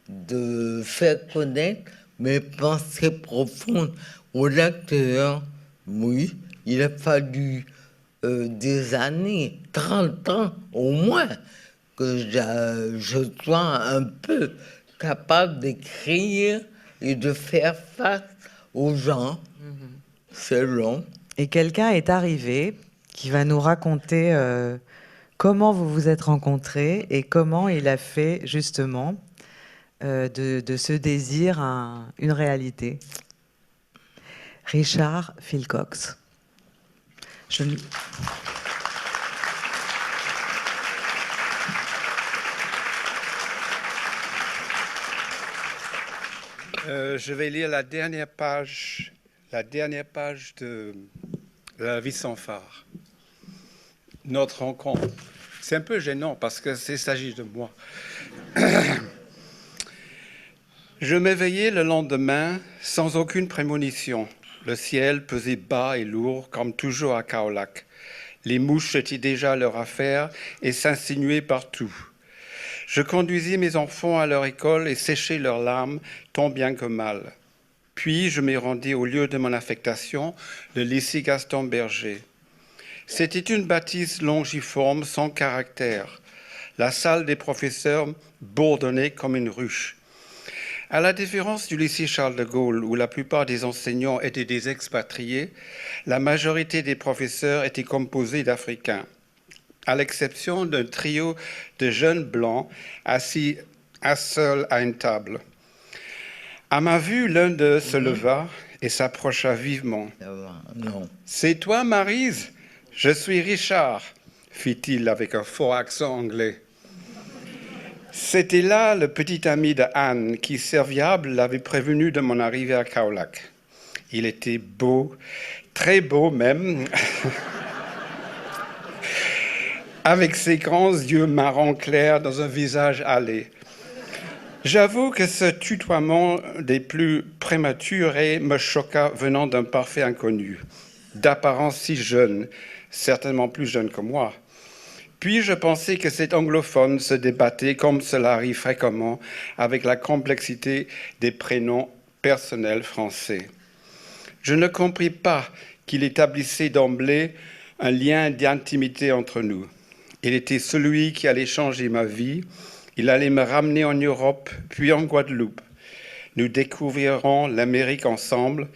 Speaker 3: de faire connaître mes pensées profondes au lecteur. Oui, il a fallu des années, 30 ans au moins, que je sois un peu capable d'écrire et de faire face aux gens. C'est long.
Speaker 2: Et quelqu'un est arrivé qui va nous raconter comment vous vous êtes rencontrés et comment il a fait justement de ce désir une réalité. Richard Philcox.
Speaker 8: Je vais lire la dernière page de La vie sans phare. Notre rencontre. C'est un peu gênant parce qu'il s'agit de moi. Je m'éveillai le lendemain sans aucune prémonition. Le ciel pesait bas et lourd, comme toujours à Kaolack. Les mouches étaient déjà leur affaire et s'insinuaient partout. Je conduisis mes enfants à leur école et séchai leurs larmes, tant bien que mal. Puis je me rendis au lieu de mon affectation, le lycée Gaston Berger. C'était une bâtisse longiforme sans caractère. La salle des professeurs bourdonnait comme une ruche. À la différence du lycée Charles de Gaulle, où la plupart des enseignants étaient des expatriés, la majorité des professeurs étaient composés d'Africains, à l'exception d'un trio de jeunes blancs assis seuls à une table. À ma vue, l'un d'eux se leva et s'approcha vivement.
Speaker 3: Non.
Speaker 8: « C'est toi, Maryse? Je suis Richard, fit-il avec un fort accent anglais. C'était là le petit ami de Anne qui, serviable, l'avait prévenu de mon arrivée à Kaolack. Il était beau, très beau même, avec ses grands yeux marron clair dans un visage hâlé. J'avoue que ce tutoiement des plus prématurés me choqua venant d'un parfait inconnu, d'apparence si jeune, certainement plus jeune que moi. Puis je pensais que cet anglophone se débattait, comme cela arrive fréquemment, avec la complexité des prénoms personnels français. Je ne compris pas qu'il établissait d'emblée un lien d'intimité entre nous. Il était celui qui allait changer ma vie. Il allait me ramener en Europe, puis en Guadeloupe. Nous découvrirons l'Amérique ensemble.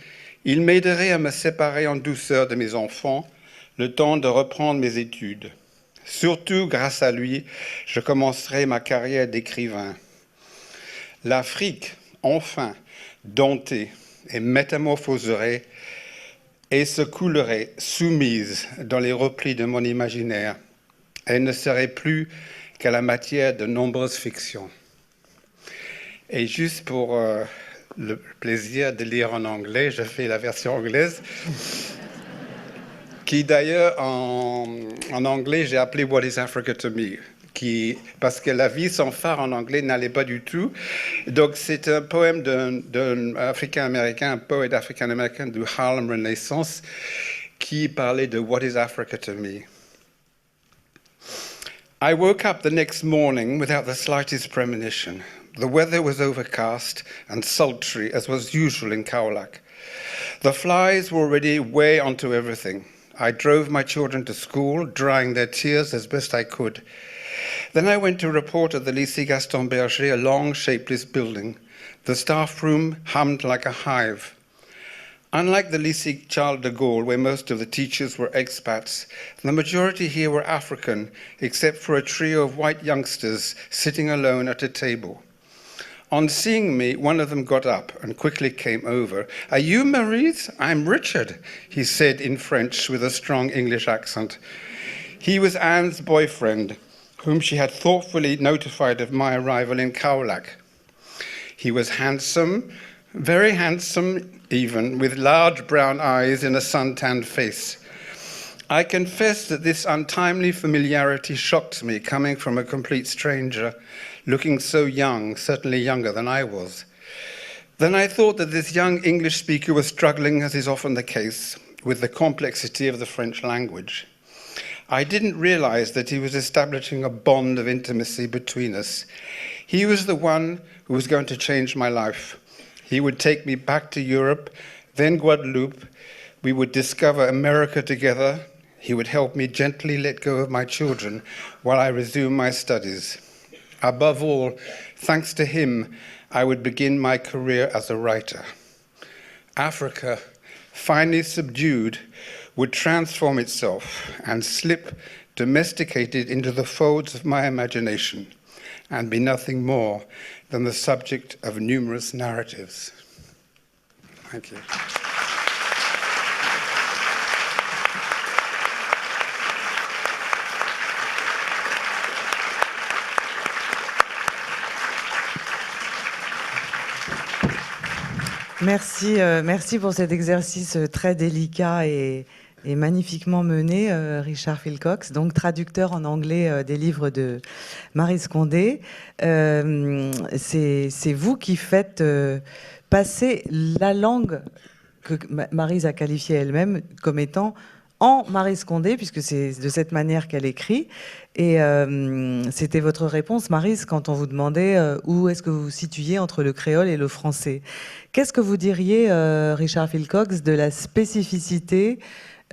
Speaker 8: Il m'aiderait à me séparer en douceur de mes enfants, le temps de reprendre mes études. Surtout, grâce à lui, je commencerai ma carrière d'écrivain. L'Afrique, enfin, domptée et métamorphoserait et se coulerait, soumise dans les replis de mon imaginaire. Elle ne serait plus qu'à la matière de nombreuses fictions. Et juste pour le plaisir de lire en anglais, je fais la version anglaise, qui d'ailleurs en anglais j'ai appelé What is Africa to me, parce que La vie sans phare en anglais n'allait pas du tout. Donc c'est un poème d'un Africain-Américain, un poète africain-américain du Harlem Renaissance, qui parlait de What is Africa to me. I woke up the next morning without the slightest premonition. The weather was overcast and sultry, as was usual in Kaolack. The flies were already way onto everything. I drove my children to school, drying their tears as best I could. Then I went to report at the Lycée Gaston Berger, a long, shapeless building. The staff room hummed like a hive. Unlike the Lycée Charles de Gaulle, where most of the teachers were expats, the majority here were African, except for a trio of white youngsters sitting alone at a table. On seeing me, one of them got up and quickly came over. "Are you Maryse? I'm Richard," he said in French with a strong English accent. He was Anne's boyfriend, whom she had thoughtfully notified of my arrival in Kaolack. He was handsome, very handsome even, with large brown eyes and a sun-tanned face. I confess that this untimely familiarity shocked me, coming from a complete stranger, looking so young, certainly younger than I was. Then I thought that this young English speaker was struggling, as is often the case, with the complexity of the French language. I didn't realize that he was establishing a bond of intimacy between us. He was the one who was going to change my life. He would take me back to Europe, then Guadeloupe. We would discover America together. He would help me gently let go of my children while I resumed my studies. Above all, thanks to him, I would begin my career as a writer. Africa, finally subdued, would transform itself and slip domesticated into the folds of my imagination and be nothing more than the subject of numerous narratives. Thank you.
Speaker 2: Merci pour cet exercice très délicat et magnifiquement mené, Richard Philcox, donc traducteur en anglais des livres de Maryse Condé. C'est vous qui faites passer la langue que Maryse a qualifiée elle-même comme étant en Maryse Condé, puisque c'est de cette manière qu'elle écrit. Et c'était votre réponse, Maryse, quand on vous demandait où est-ce que vous vous situiez entre le créole et le français. Qu'est-ce que vous diriez, Richard Philcox, de la spécificité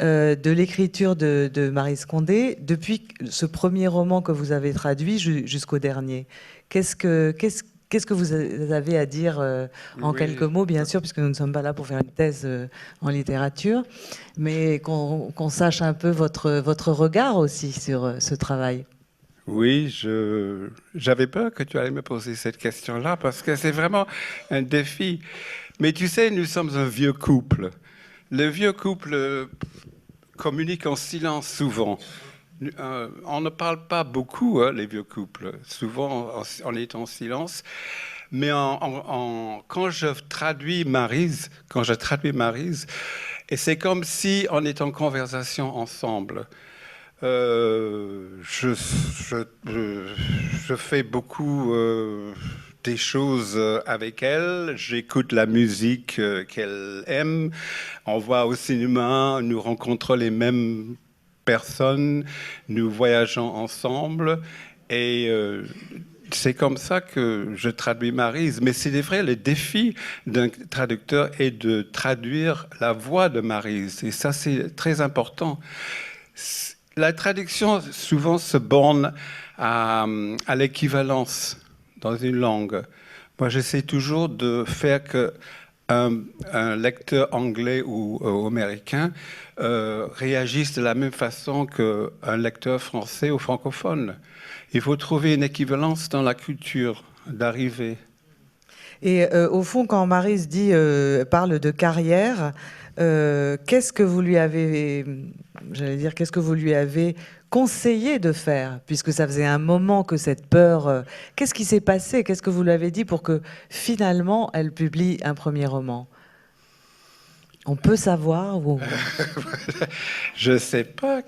Speaker 2: de l'écriture de Maryse Condé depuis ce premier roman que vous avez traduit jusqu'au dernier? Qu'est-ce que vous avez à dire en quelques mots, bien sûr, puisque nous ne sommes pas là pour faire une thèse en littérature, mais qu'on sache un peu votre regard aussi sur ce travail.
Speaker 8: Oui, j'avais peur que tu allais me poser cette question-là, parce que c'est vraiment un défi. Mais tu sais, nous sommes un vieux couple. Le vieux couple communique en silence souvent. On ne parle pas beaucoup, hein, les vieux couples. Souvent, on est en silence. Mais quand je traduis Maryse, et c'est comme si on est en conversation ensemble. Je fais beaucoup des choses avec elle. J'écoute la musique qu'elle aime. On va au cinéma, nous rencontrons les mêmes personnes, nous voyageons ensemble. Et c'est comme ça que je traduis Maryse. Mais c'est vrai, le défi d'un traducteur est de traduire la voix de Maryse. Et ça, c'est très important. La traduction, souvent, se borne à l'équivalence dans une langue. Moi, j'essaie toujours de faire qu'un lecteur anglais ou américain réagisse de la même façon qu'un lecteur français ou francophone. Il faut trouver une équivalence dans la culture d'arrivée.
Speaker 2: Et au fond, quand Maryse parle de carrière, qu'est-ce que vous lui avez, qu'est-ce que vous lui avez conseillé de faire, puisque ça faisait un moment que cette peur... qu'est-ce qui s'est passé? Qu'est-ce que vous lui avez dit pour que finalement elle publie un premier roman? On peut savoir ou...
Speaker 8: Je ne sais pas.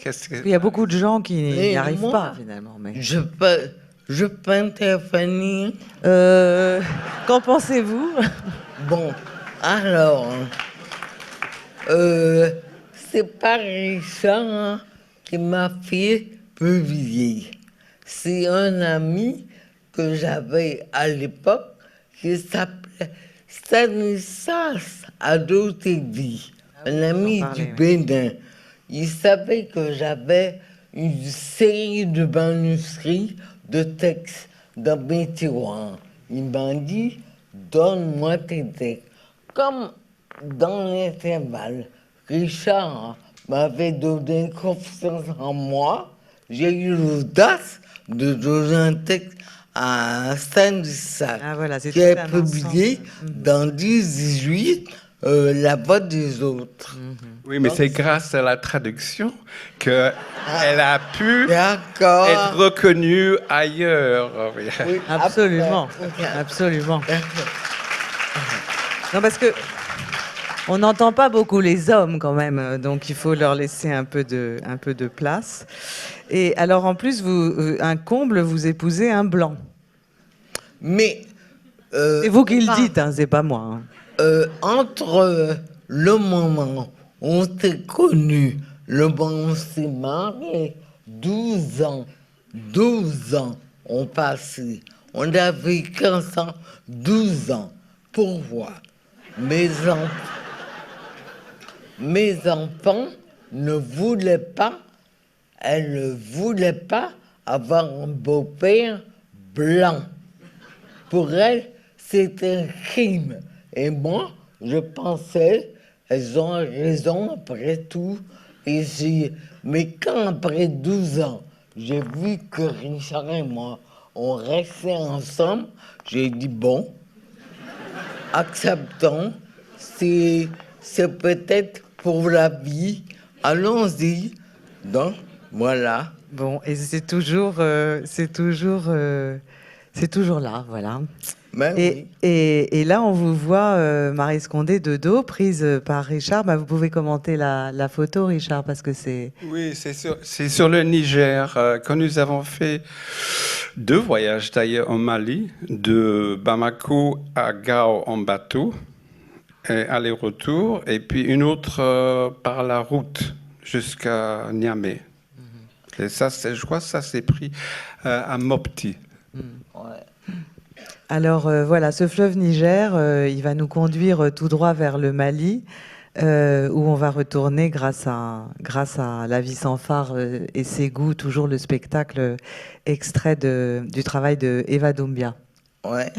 Speaker 2: Il y a beaucoup de gens qui n'y arrivent pas, finalement. Mais...
Speaker 3: Je peux intervenir.
Speaker 2: Qu'en pensez-vous?
Speaker 3: Bon, alors... c'est pas Richard qui m'a fait publier. C'est un ami que j'avais à l'époque qui s'appelait Stanislas Adotegui, un ami du Bénin. Il savait que j'avais une série de manuscrits de textes dans mes tiroirs. Il m'a dit, donne-moi tes textes. Comme dans l'intervalle, Richard m'avait donné confiance en moi. J'ai eu l'audace de donner un texte à Saint-Sac,
Speaker 2: Ah voilà, c'est
Speaker 3: qui
Speaker 2: tout
Speaker 3: est
Speaker 2: un
Speaker 3: publié
Speaker 2: ensemble.
Speaker 3: dans 10-18, La voix des autres.
Speaker 8: Oui, mais c'est grâce à la traduction qu'elle a pu
Speaker 3: D'accord.
Speaker 8: être reconnue ailleurs.
Speaker 3: Oui,
Speaker 2: Absolument,
Speaker 3: après,
Speaker 2: absolument. Non, parce que on n'entend pas beaucoup les hommes quand même, donc il faut leur laisser un peu de place. Et alors en plus, un comble, vous épousez un blanc.
Speaker 3: Mais
Speaker 2: C'est vous qui le dites, hein, c'est pas moi. Hein.
Speaker 3: entre le moment où on s'est connus, le moment où on s'est mariés, 12 ans ont passé. On avait 15 ans, 12 ans. Pourquoi mes enfants ne voulaient pas, elles ne voulaient pas avoir un beau-père blanc. Pour elles, c'est un crime. Et moi, je pensais, elles ont raison après tout. Mais quand après 12 ans, j'ai vu que Richard et moi, on restait ensemble, j'ai dit bon, acceptons, c'est peut-être pour la vie, allons-y. Donc, voilà.
Speaker 2: Bon, et c'est toujours là, voilà.
Speaker 3: Ben oui.
Speaker 2: Et là, on vous voit, Marie Scondé, de dos, prise par Richard. Bah, vous pouvez commenter la photo, Richard, parce que c'est...
Speaker 8: Oui, c'est sur le Niger que nous avons fait 2 voyages d'ailleurs en Mali, de Bamako à Gao en bateau, et aller-retour, et puis une autre par la route jusqu'à Niamey. Et ça, je crois que ça s'est pris à Mopti.
Speaker 3: Ouais.
Speaker 2: Alors voilà, ce fleuve Niger, il va nous conduire tout droit vers le Mali, où on va retourner grâce à La vie sans phare et ses goûts, toujours le spectacle extrait du travail de Eva Doumbia.
Speaker 3: Ouais.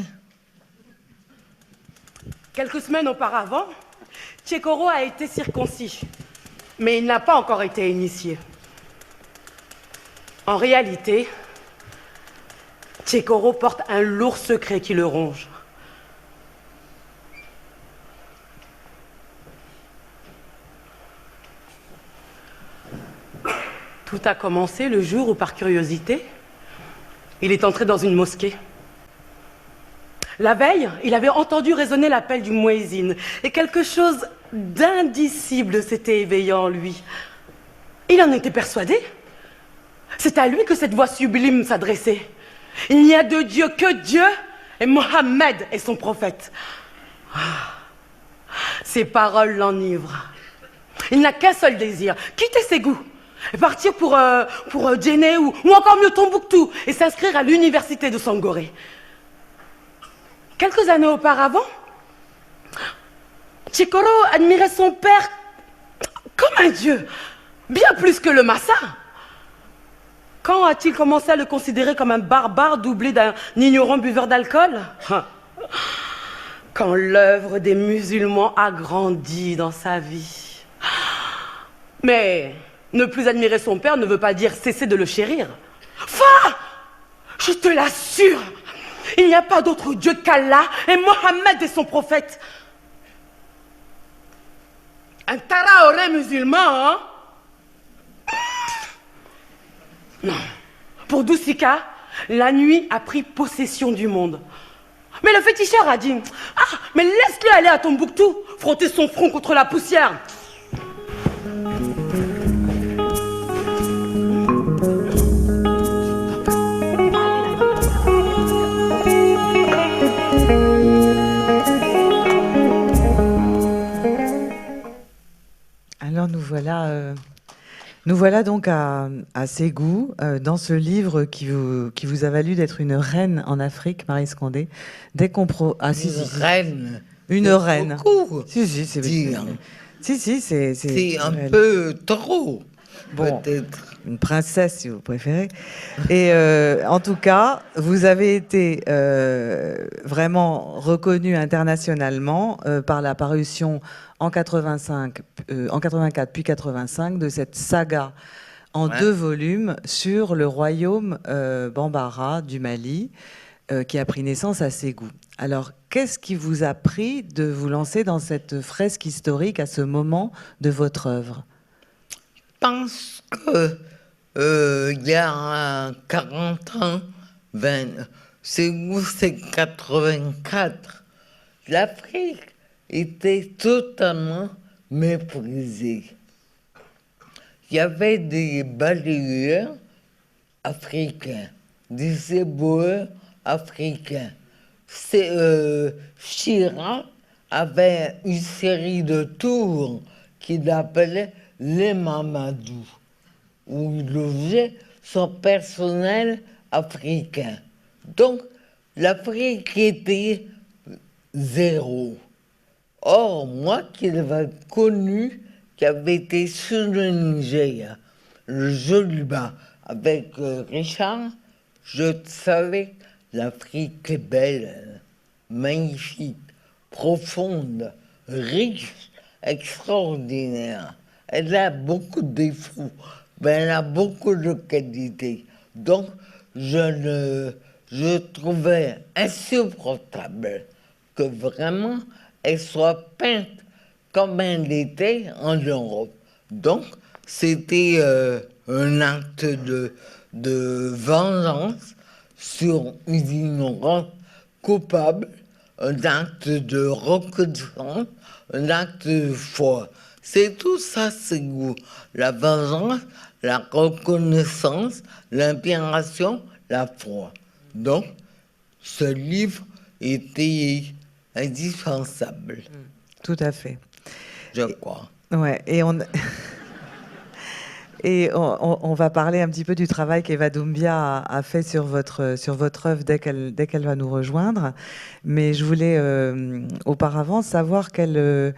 Speaker 6: Quelques semaines auparavant, Tchekoro a été circoncis, mais il n'a pas encore été initié. En réalité, Tchekoro porte un lourd secret qui le ronge. Tout a commencé le jour où, par curiosité, il est entré dans une mosquée. La veille, il avait entendu résonner l'appel du muezzin et quelque chose d'indicible s'était éveillé en lui. Il en était persuadé. C'est à lui que cette voix sublime s'adressait. Il n'y a de Dieu que Dieu et Mohammed est son prophète. Ces paroles l'enivrent. Il n'a qu'un seul désir, quitter ses goûts et partir pour Djenné ou encore mieux Tombouctou et s'inscrire à l'université de Sangoré. Quelques années auparavant, Tchekoro admirait son père comme un dieu, bien plus que le Massa. Quand a-t-il commencé à le considérer comme un barbare doublé d'un ignorant buveur d'alcool? Quand l'œuvre des musulmans a grandi dans sa vie. Mais ne plus admirer son père ne veut pas dire cesser de le chérir. Enfin, je te l'assure, il n'y a pas d'autre Dieu qu'Allah et Mohammed est son prophète. Un Traoré musulman, hein? Non. Pour Doussika, la nuit a pris possession du monde. Mais le féticheur a dit « Ah, mais laisse-le aller à Tombouctou, frotter son front contre la poussière. »
Speaker 2: Alors nous voilà donc à Ségou, dans ce livre qui vous a valu d'être une reine en Afrique, Marie Scondé. Dès qu'on
Speaker 3: Reine.
Speaker 2: Une reine.
Speaker 3: Beaucoup.
Speaker 2: Si, c'est
Speaker 3: Dire.
Speaker 2: c'est
Speaker 3: un peu trop.
Speaker 2: Bon,
Speaker 3: Peut-être.
Speaker 2: une princesse si vous préférez. Et en tout cas, vous avez été vraiment reconnue internationalement par la parution en 84 puis 85 de cette saga en 2 volumes sur le royaume Bambara du Mali. qui a pris naissance à Ségou. Alors, qu'est-ce qui vous a pris de vous lancer dans cette fresque historique à ce moment de votre œuvre?
Speaker 3: Je pense que il y a 40 ans, Ségou c'est 84, l'Afrique était totalement méprisée. Il y avait des balayeurs africains, des éboueurs africains. Chirac avait une série de tours qu'il appelait les Mamadou, où il logeait son personnel africain. Donc, l'Afrique était zéro. Or, moi qui l'avais connu, qui avait été sur le Niger, le Joliba, avec Richard, je savais que l'Afrique est belle, magnifique, profonde, riche, extraordinaire. Elle a beaucoup de défauts, mais elle a beaucoup de qualités. Donc, je trouvais insupportable que vraiment elle soit peinte comme elle était en Europe. Donc, c'était un acte de vengeance sur une ignorance coupable, un acte de reconnaissance, un acte de foi. C'est tout ça, c'est la vengeance, la reconnaissance, l'impération, la foi. Donc, ce livre était indispensable.
Speaker 2: Tout à fait.
Speaker 3: Je crois.
Speaker 2: Ouais, on va parler un petit peu du travail qu'Eva Doumbia a fait sur votre œuvre dès qu'elle va nous rejoindre. Mais je voulais auparavant savoir quelle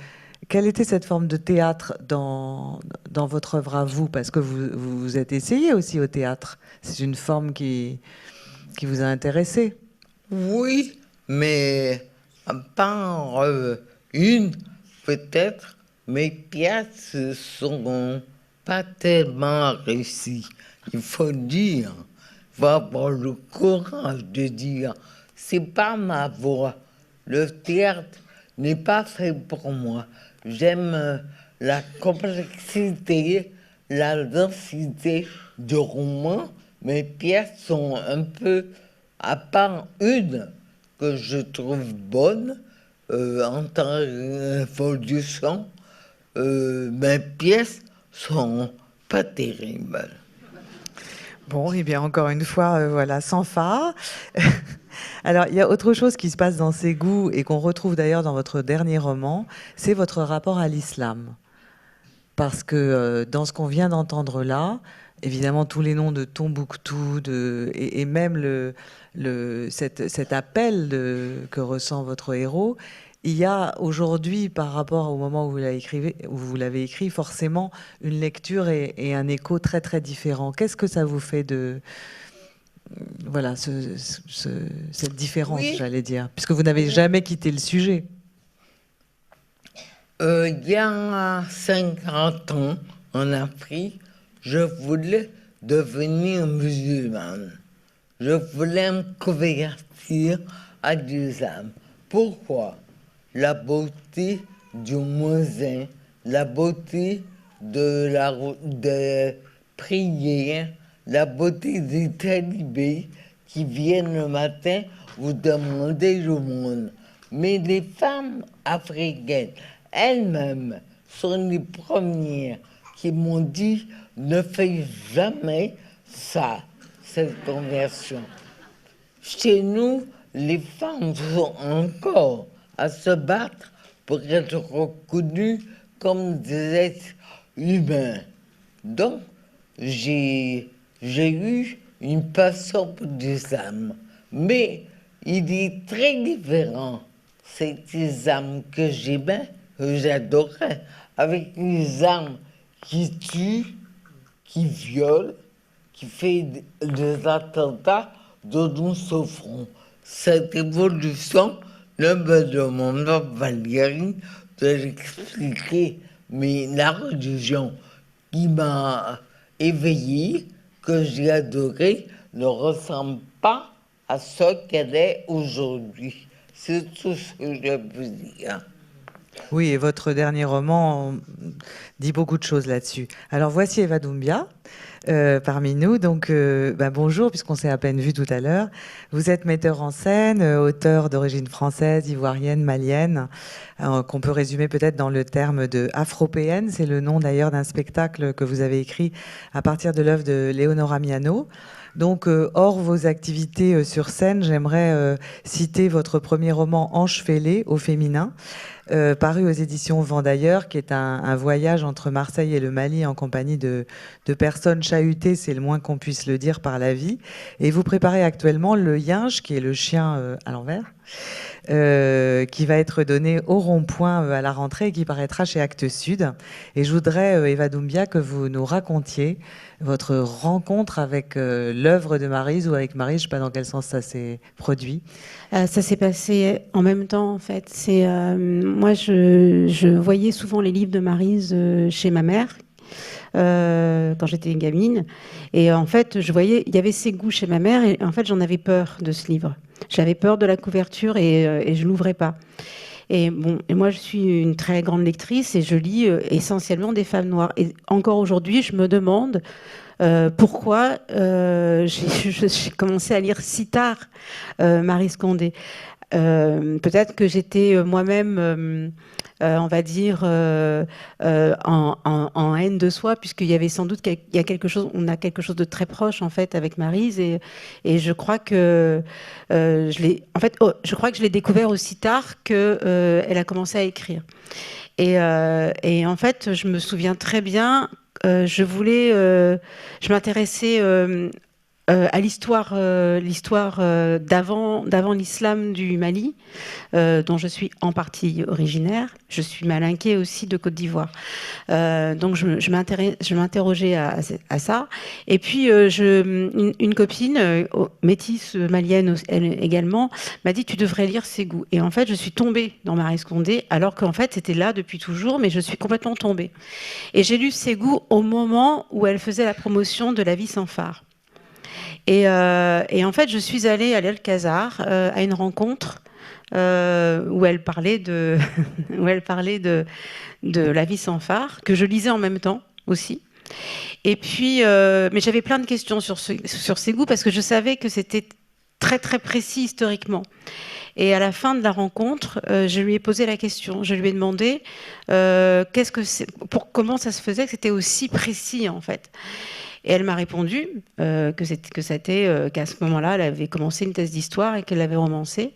Speaker 2: était cette forme de théâtre dans votre œuvre à vous, parce que vous êtes essayé aussi au théâtre. C'est une forme qui vous a intéressé.
Speaker 3: Oui, mais par une, peut-être, mes pièces sont pas tellement réussies. Il faut dire, il faut avoir le courage de dire, c'est pas ma voix. Le théâtre n'est pas fait pour moi. J'aime la complexité, la densité du roman. Mes pièces sont un peu, à part une que je trouve bonne, en tant qu'évolution, mes pièces sont pas terribles.
Speaker 2: Bon, et bien encore une fois, voilà, sans phare. Alors, il y a autre chose qui se passe dans Ségou et qu'on retrouve d'ailleurs dans votre dernier roman, c'est votre rapport à l'islam. Parce que dans ce qu'on vient d'entendre là, évidemment, tous les noms de Tombouctou et même cet appel que ressent votre héros, il y a aujourd'hui, par rapport au moment où vous l'avez écrit, forcément une lecture et un écho très très différent. Qu'est-ce que ça vous fait de voilà cette différence, oui, j'allais dire, puisque vous n'avez jamais quitté le sujet?
Speaker 3: Il y a 50 ans, en Afrique, je voulais devenir musulmane. Je voulais me convertir à l'islam. Pourquoi? La beauté du muezzin, la beauté des prières, la beauté des talibés qui viennent le matin vous demander le monde. Mais les femmes africaines elles-mêmes sont les premières qui m'ont dit ne fais jamais ça, cette conversion. Chez nous, les femmes sont encore à se battre pour être reconnues comme des êtres humains. Donc, j'ai eu une passion pour l'islam. Mais il est très différent, cet islam que j'aimais, que j'adorais, avec les armes qui tuent, qui violent, qui fait des attentats dont nous souffrons. Cette évolution ne me demande pas, Valérie, de l'expliquer, mais la religion qui m'a éveillé, que j'ai adorée, ne ressemble pas à ce qu'elle est aujourd'hui. C'est tout ce que je peux dire.
Speaker 2: Oui, et votre dernier roman dit beaucoup de choses là-dessus. Alors voici Eva Doumbia parmi nous. Donc bonjour, puisqu'on s'est à peine vu tout à l'heure. Vous êtes metteur en scène, auteur d'origine française, ivoirienne, malienne, qu'on peut résumer peut-être dans le terme de afropéenne. C'est le nom d'ailleurs d'un spectacle que vous avez écrit à partir de l'œuvre de Léonora Miano. Donc, hors vos activités sur scène, j'aimerais citer votre premier roman Ange fêlée au féminin, paru aux éditions Vendailleurs, qui est un voyage entre Marseille et le Mali en compagnie de personnes chahutées, c'est le moins qu'on puisse le dire, par la vie. Et vous préparez actuellement Le Yinche, qui est le chien à l'envers, qui va être donné au Rond-Point à la rentrée et qui paraîtra chez Actes Sud. Et je voudrais, Eva Doumbia, que vous nous racontiez votre rencontre avec l'œuvre de Maryse, ou avec Maryse, je ne sais pas dans quel sens ça s'est produit.
Speaker 1: Ça s'est passé en même temps, en fait. Moi, je voyais souvent les livres de Maryse chez ma mère, quand j'étais gamine. Et en fait, je voyais, il y avait ses goûts chez ma mère, et en fait, j'en avais peur de ce livre. J'avais peur de la couverture et je l'ouvrais pas. Et moi, je suis une très grande lectrice et je lis essentiellement des femmes noires. Et encore aujourd'hui, je me demande pourquoi j'ai commencé à lire si tard Maryse Condé. Peut-être que j'étais moi-même, on va dire, en haine de soi, puisqu'il y avait sans doute on a quelque chose de très proche en fait avec Maryse, et je crois que je crois que je l'ai découvert aussi tard que elle a commencé à écrire. Et en fait, je me souviens très bien. Je m'intéressais à l'histoire d'avant l'islam du Mali, dont je suis en partie originaire. Je suis malinquée aussi de Côte d'Ivoire. Donc je m'interrogeais à ça. Et puis une copine, métisse malienne elle également, m'a dit tu devrais lire Ségou. Et en fait je suis tombée dans Maryse Condé, alors qu'en fait c'était là depuis toujours, mais je suis complètement tombée. Et j'ai lu Ségou au moment où elle faisait la promotion de La vie sans phare. Et en fait, je suis allée à l'Alcazar à une rencontre où elle parlait de La vie sans phare, que je lisais en même temps aussi. Et puis, mais j'avais plein de questions sur ses goûts, parce que je savais que c'était très très précis historiquement. Et à la fin de la rencontre, je lui ai posé la question. Je lui ai demandé comment ça se faisait que c'était aussi précis en fait. Et elle m'a répondu qu'à ce moment-là, elle avait commencé une thèse d'histoire et qu'elle l'avait romancée.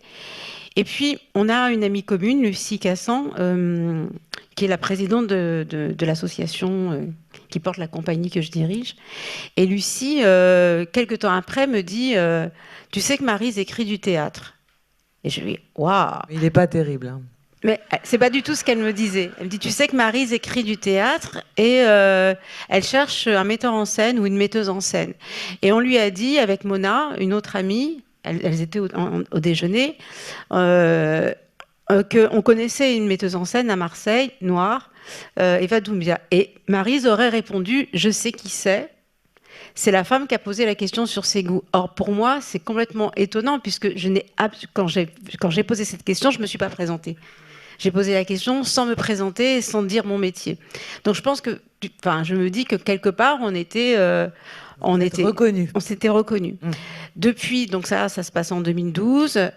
Speaker 1: Et puis, on a une amie commune, Lucie Cassan, qui est la présidente de l'association qui porte la compagnie que je dirige. Et Lucie, quelques temps après, me dit tu sais que Maryse écrit du théâtre. Et je lui dis waouh.
Speaker 2: Il n'est pas terrible. Hein.
Speaker 1: Mais c'est pas du tout ce qu'elle me disait. Elle me dit, tu sais que Maryse écrit du théâtre et elle cherche un metteur en scène ou une metteuse en scène. Et on lui a dit, avec Mona, une autre amie, elles étaient au déjeuner, qu'on connaissait une metteuse en scène à Marseille, noire, Eva Doumbia. Et Maryse aurait répondu, je sais qui c'est. C'est la femme qui a posé la question sur ses goûts. Or, pour moi, c'est complètement étonnant, puisque quand j'ai posé cette question, je ne me suis pas présentée. J'ai posé la question sans me présenter et sans dire mon métier. Donc je pense que, je me dis que quelque part, on s'était reconnus. On s'était reconnus. Depuis, donc ça se passe en 2012.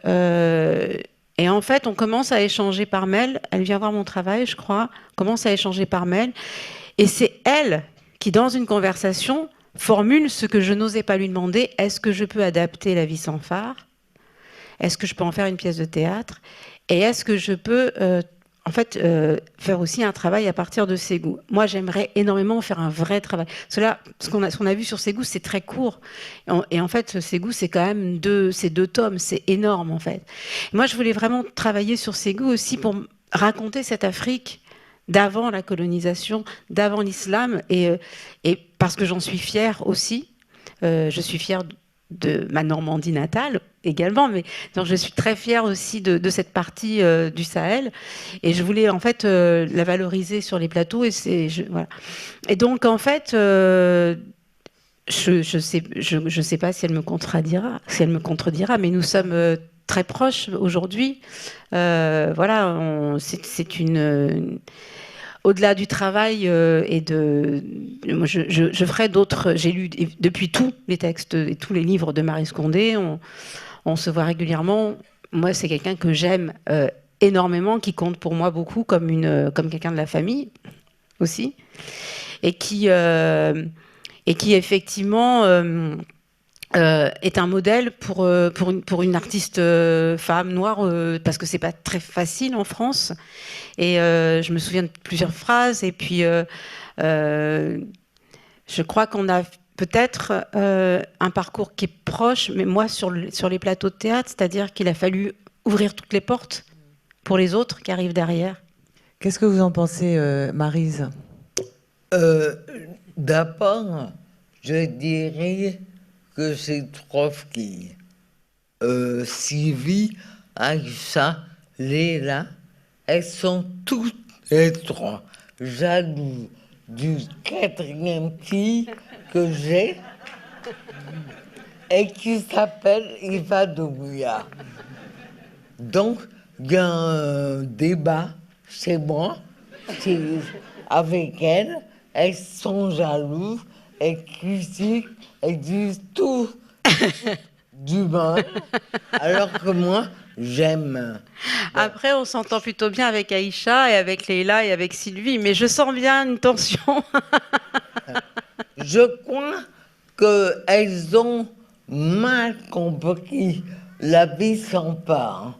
Speaker 1: Et en fait, on commence à échanger par mail. Elle vient voir mon travail, je crois. On commence à échanger par mail. Et c'est elle qui, dans une conversation, formule ce que je n'osais pas lui demander. Est-ce que je peux adapter La vie sans phare ? Est-ce que je peux en faire une pièce de théâtre ? Et est-ce que je peux, faire aussi un travail à partir de ses goûts ? Moi, j'aimerais énormément faire un vrai travail. Ce qu'on a vu sur ses goûts, c'est très court. Et en fait, ses goûts, c'est quand même deux tomes. C'est énorme, en fait. Et moi, je voulais vraiment travailler sur ses goûts aussi pour raconter cette Afrique d'avant la colonisation, d'avant l'islam. Et parce que j'en suis fière aussi. Je suis fière de ma Normandie natale également, mais donc je suis très fière aussi de cette partie du Sahel, et je voulais en fait la valoriser sur les plateaux, voilà. Et donc en fait je sais pas si elle me contredira, mais nous sommes très proches aujourd'hui. Voilà, c'est une au-delà du travail et de, moi, je ferai d'autres. J'ai lu depuis tous les textes et tous les livres de Maryse Condé. On se voit régulièrement. Moi, c'est quelqu'un que j'aime énormément, qui compte pour moi beaucoup comme quelqu'un de la famille aussi, et qui effectivement est un modèle pour une artiste femme noire, parce que c'est pas très facile en France. Et je me souviens de plusieurs phrases. Et puis, je crois qu'on a peut-être un parcours qui est proche, mais moi, sur les plateaux de théâtre, c'est-à-dire qu'il a fallu ouvrir toutes les portes pour les autres qui arrivent derrière.
Speaker 2: Qu'est-ce que vous en pensez, Maryse?
Speaker 3: D'abord, je dirais que ces trois filles, Sylvie, Aïcha, Léla, elles sont toutes les trois jalouses du quatrième fille que j'ai et qui s'appelle Eva Doumbia. Donc, il y a un débat chez moi, avec elles sont jalouses, elles critiquent, elles disent tout du mal, alors que moi, j'aime.
Speaker 1: Après, on s'entend plutôt bien avec Aïcha et avec Leïla et avec Sylvie, mais je sens bien une tension.
Speaker 3: Je crois qu'elles ont mal compris la vie sans part.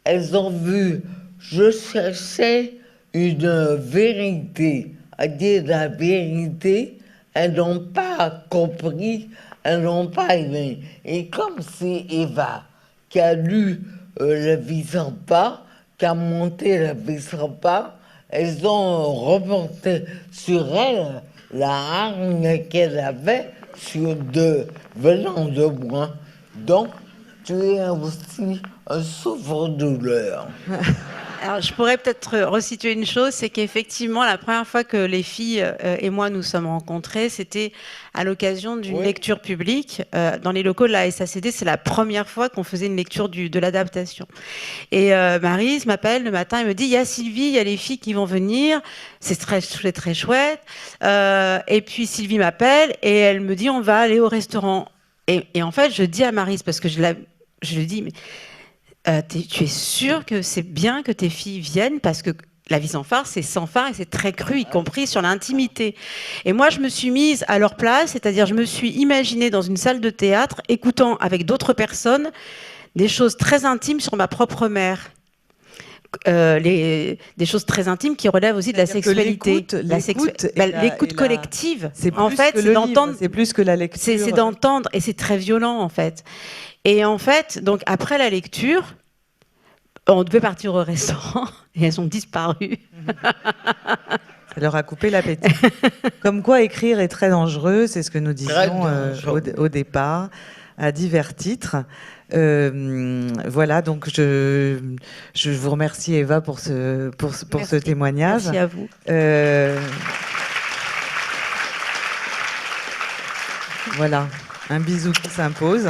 Speaker 3: Elles ont vu, je cherchais une vérité, à dire la vérité, elles n'ont pas compris, elles n'ont pas aimé. Et comme c'est Eva qui a lu La vie sans part, qui a monté La vie sans part, elles ont reporté sur elle la hargne qu'elle avait venant de moi. Donc, tu es aussi un souffre-douleur.
Speaker 1: Alors, je pourrais peut-être resituer une chose, c'est qu'effectivement, la première fois que les filles et moi nous sommes rencontrées, c'était à l'occasion d'une lecture publique dans les locaux de la SACD. C'est la première fois qu'on faisait une lecture de l'adaptation. Et Maryse m'appelle le matin et me dit, il y a Sylvie, il y a les filles qui vont venir, c'est très chouette. Et puis Sylvie m'appelle et elle me dit, on va aller au restaurant. Et en fait, je dis à Maryse, parce que je lui dis, mais tu es sûre que c'est bien que tes filles viennent, parce que La vie sans phare, c'est sans phare et c'est très cru, y compris sur l'intimité. Et moi, je me suis mise à leur place, c'est-à-dire je me suis imaginée dans une salle de théâtre, écoutant avec d'autres personnes des choses très intimes sur ma propre mère. Des choses très intimes qui relèvent aussi de la sexualité. L'écoute collective, en fait, c'est d'entendre.
Speaker 2: C'est plus que la lecture.
Speaker 1: C'est d'entendre, et c'est très violent, en fait. Et en fait, donc après la lecture, on devait partir au restaurant et elles ont disparu.
Speaker 2: Ça leur a coupé l'appétit. Comme quoi écrire est très dangereux, c'est ce que nous disions au départ, à divers titres. Voilà, donc je vous remercie Eva pour ce témoignage.
Speaker 1: Merci à vous.
Speaker 2: Voilà, un bisou qui s'impose.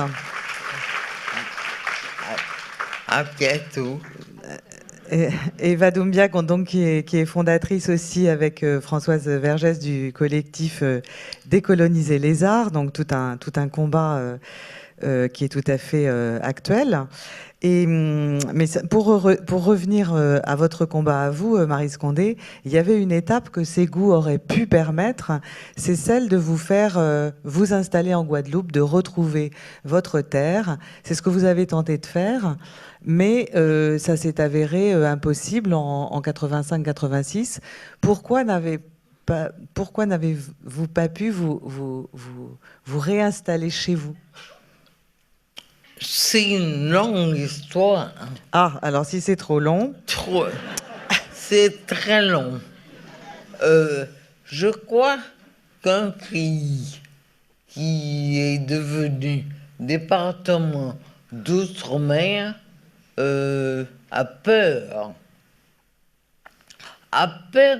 Speaker 3: À bientôt.
Speaker 2: Eva Doumbia, donc, qui est fondatrice aussi avec Françoise Vergès du collectif Décoloniser les arts, donc tout un combat qui est tout à fait actuel. Mais pour revenir à votre combat à vous, Maryse Condé, il y avait une étape que ces goûts auraient pu permettre, c'est celle de vous faire vous installer en Guadeloupe, de retrouver votre terre. C'est ce que vous avez tenté de faire, mais ça s'est avéré impossible en 85-86. Pourquoi n'avez-vous pas pu vous réinstaller chez vous?
Speaker 3: C'est une longue histoire.
Speaker 2: Ah, alors si c'est trop long.
Speaker 3: C'est très long. Je crois qu'un pays qui est devenu département d'outre-mer a peur. A peur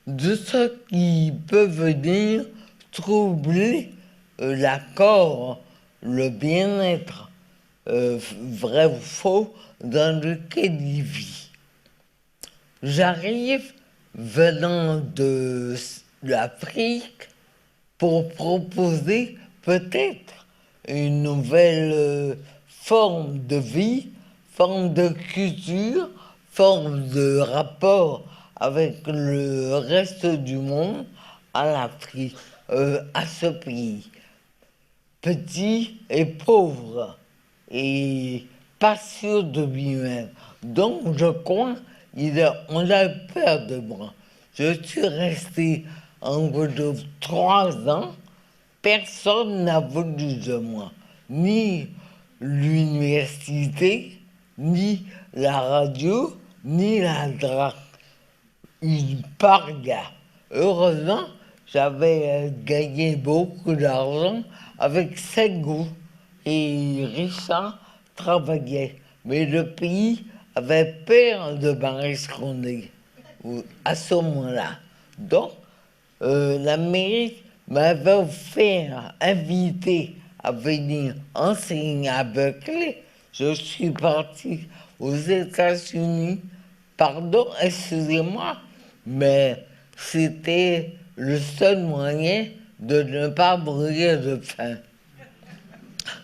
Speaker 3: de ce qui peut venir troubler l'accord, le bien-être, vrai ou faux, dans lequel il vit. J'arrive venant de l'Afrique pour proposer peut-être une nouvelle forme de vie, forme de culture, forme de rapport avec le reste du monde à l'Afrique, à ce pays. Petit et pauvre et pas sûr de lui-même. Donc je crois on a peur de moi. Je suis resté en Guadeloupe 3 ans, personne n'a voulu de moi, ni l'université, ni la radio, ni la drague. Une paria. Heureusement, j'avais gagné beaucoup d'argent avec Senghor et Richard travaillait. Mais le pays avait peur de Maryse Condé à ce moment-là. Donc, l'Amérique m'avait offert, invité à venir enseigner à Berkeley. Je suis parti aux États-Unis. Pardon, excusez-moi, mais c'était le seul moyen de ne pas mourir de faim.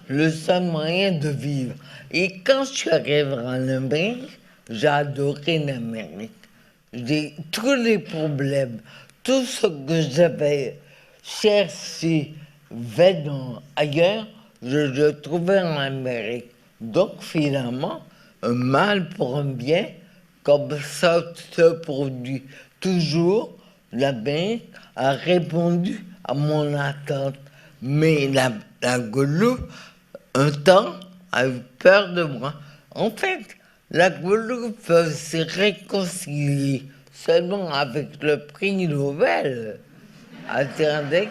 Speaker 3: Le seul moyen de vivre. Et quand je suis arrivé en Amérique, j'ai adoré l'Amérique. J'ai tous les problèmes, tout ce que j'avais cherché venant ailleurs, je le trouvais en Amérique. Donc finalement, un mal pour un bien, comme ça se produit toujours, l'Amérique a répondu à mon attente. Mais la Guadeloupe, un temps, a eu peur de moi. En fait, la Guadeloupe peut se réconcilier seulement avec le prix Nobel. Attendez,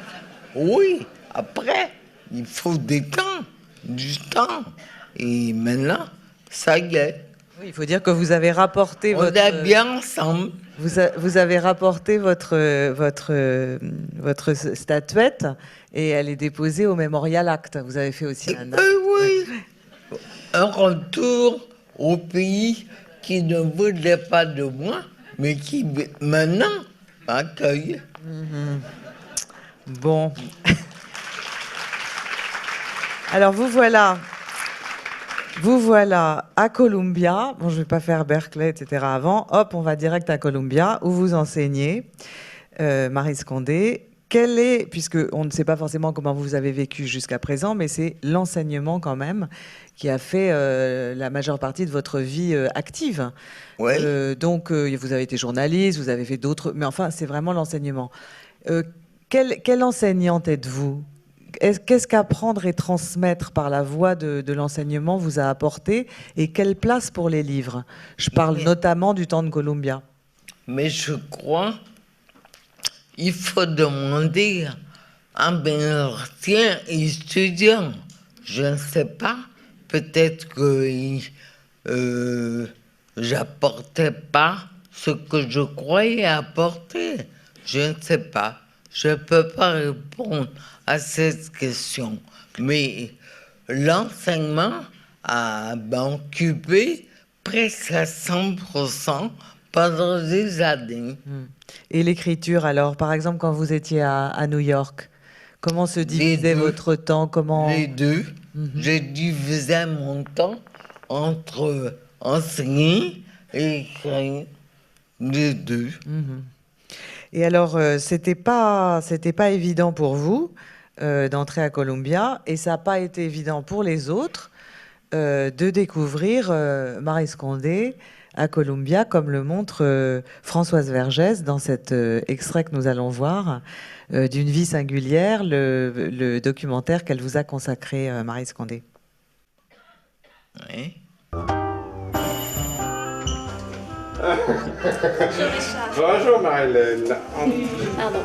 Speaker 3: oui, après, il faut du temps. Et maintenant, ça y est.
Speaker 2: Oui, il faut dire que vous avez rapporté
Speaker 3: On est bien ensemble.
Speaker 2: Vous avez rapporté votre statuette et elle est déposée au Memorial Act. Vous avez fait aussi un acte.
Speaker 3: Oui, un retour au pays qui ne voulait pas de moi, mais qui maintenant m'accueille.
Speaker 2: Bon. Alors vous voilà à Columbia. Bon, je ne vais pas faire Berkeley, etc. avant. Hop, on va direct à Columbia, où vous enseignez, Maryse Condé. Quel est, puisque on ne sait pas forcément comment vous avez vécu jusqu'à présent, mais c'est l'enseignement quand même qui a fait la majeure partie de votre vie active.
Speaker 3: Ouais.
Speaker 2: Donc, vous avez été journaliste, vous avez fait d'autres... Mais enfin, c'est vraiment l'enseignement. Quelle enseignante êtes-vous ? Qu'est-ce qu'apprendre et transmettre par la voie de l'enseignement vous a apporté et quelle place pour les livres? Je parle notamment du temps de Columbia.
Speaker 3: Mais je crois il faut demander à un ancien étudiant. Je ne sais pas, peut-être que j'apportais pas ce que je croyais apporter. Je ne sais pas. Je ne peux pas répondre à cette question. Mais l'enseignement a occupé presque à 100% pendant des années.
Speaker 2: Et l'écriture, alors, par exemple, quand vous étiez à New York, comment se divisait votre temps?
Speaker 3: Les deux. J'ai divisé mon temps entre enseigner et écrire. Les deux.
Speaker 2: Et alors, c'était pas évident pour vous d'entrer à Columbia, et ça n'a pas été évident pour les autres de découvrir Maryse Condé à Columbia, comme le montre Françoise Vergès dans cet extrait que nous allons voir d'une vie singulière, le documentaire qu'elle vous a consacré, Maryse Condé.
Speaker 3: Oui.
Speaker 8: Bonjour Marilyn.
Speaker 9: Pardon.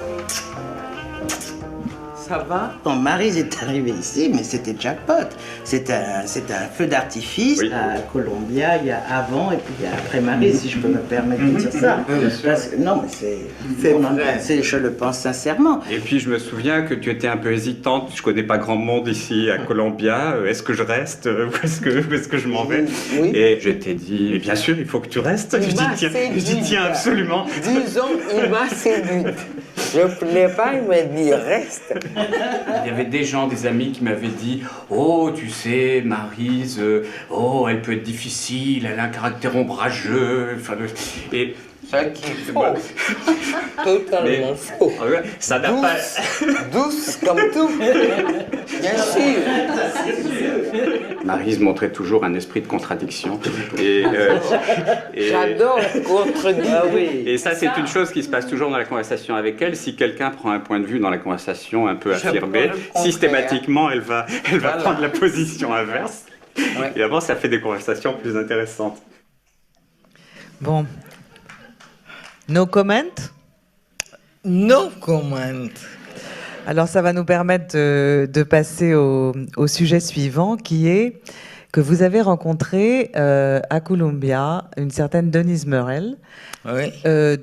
Speaker 6: ça va?
Speaker 9: Quand Maryse est arrivée ici, mais c'était jackpot. C'était un feu d'artifice à Columbia, il y a avant et puis il y a après Maryse, si je peux me permettre de dire ça. Non, mais je le pense sincèrement.
Speaker 10: Et puis je me souviens que tu étais un peu hésitante. Je connais pas grand monde ici à Columbia. Est-ce que je reste ou est-ce que je m'en vais?
Speaker 3: Oui.
Speaker 10: Et je t'ai dit, bien sûr, il faut que tu restes. J'y tiens absolument.
Speaker 3: Disons, il m'a séduite. Je ne voulais pas, il m'a dit reste.
Speaker 10: Il y avait des gens, des amis qui m'avaient dit, oh, tu sais, Maryse, oh, elle peut être difficile, elle a un caractère ombrageux. Enfin, et
Speaker 3: Ça qui est faux. Totalement faux.
Speaker 10: Ça n'a pas...
Speaker 3: Douce comme tout. Bien sûr.
Speaker 10: Maryse montrait toujours un esprit de contradiction.
Speaker 3: J'adore contredire.
Speaker 10: Et ça, c'est une chose qui se passe toujours dans la conversation avec elle. Si quelqu'un prend un point de vue dans la conversation un peu affirmé, systématiquement, elle va prendre la position inverse. Ouais. Et d'abord, ça fait des conversations plus intéressantes.
Speaker 2: Bon. No comment?
Speaker 3: No comment.
Speaker 2: Alors, ça va nous permettre de passer au sujet suivant, qui est que vous avez rencontré à Columbia une certaine Denise Murrell,
Speaker 3: oui.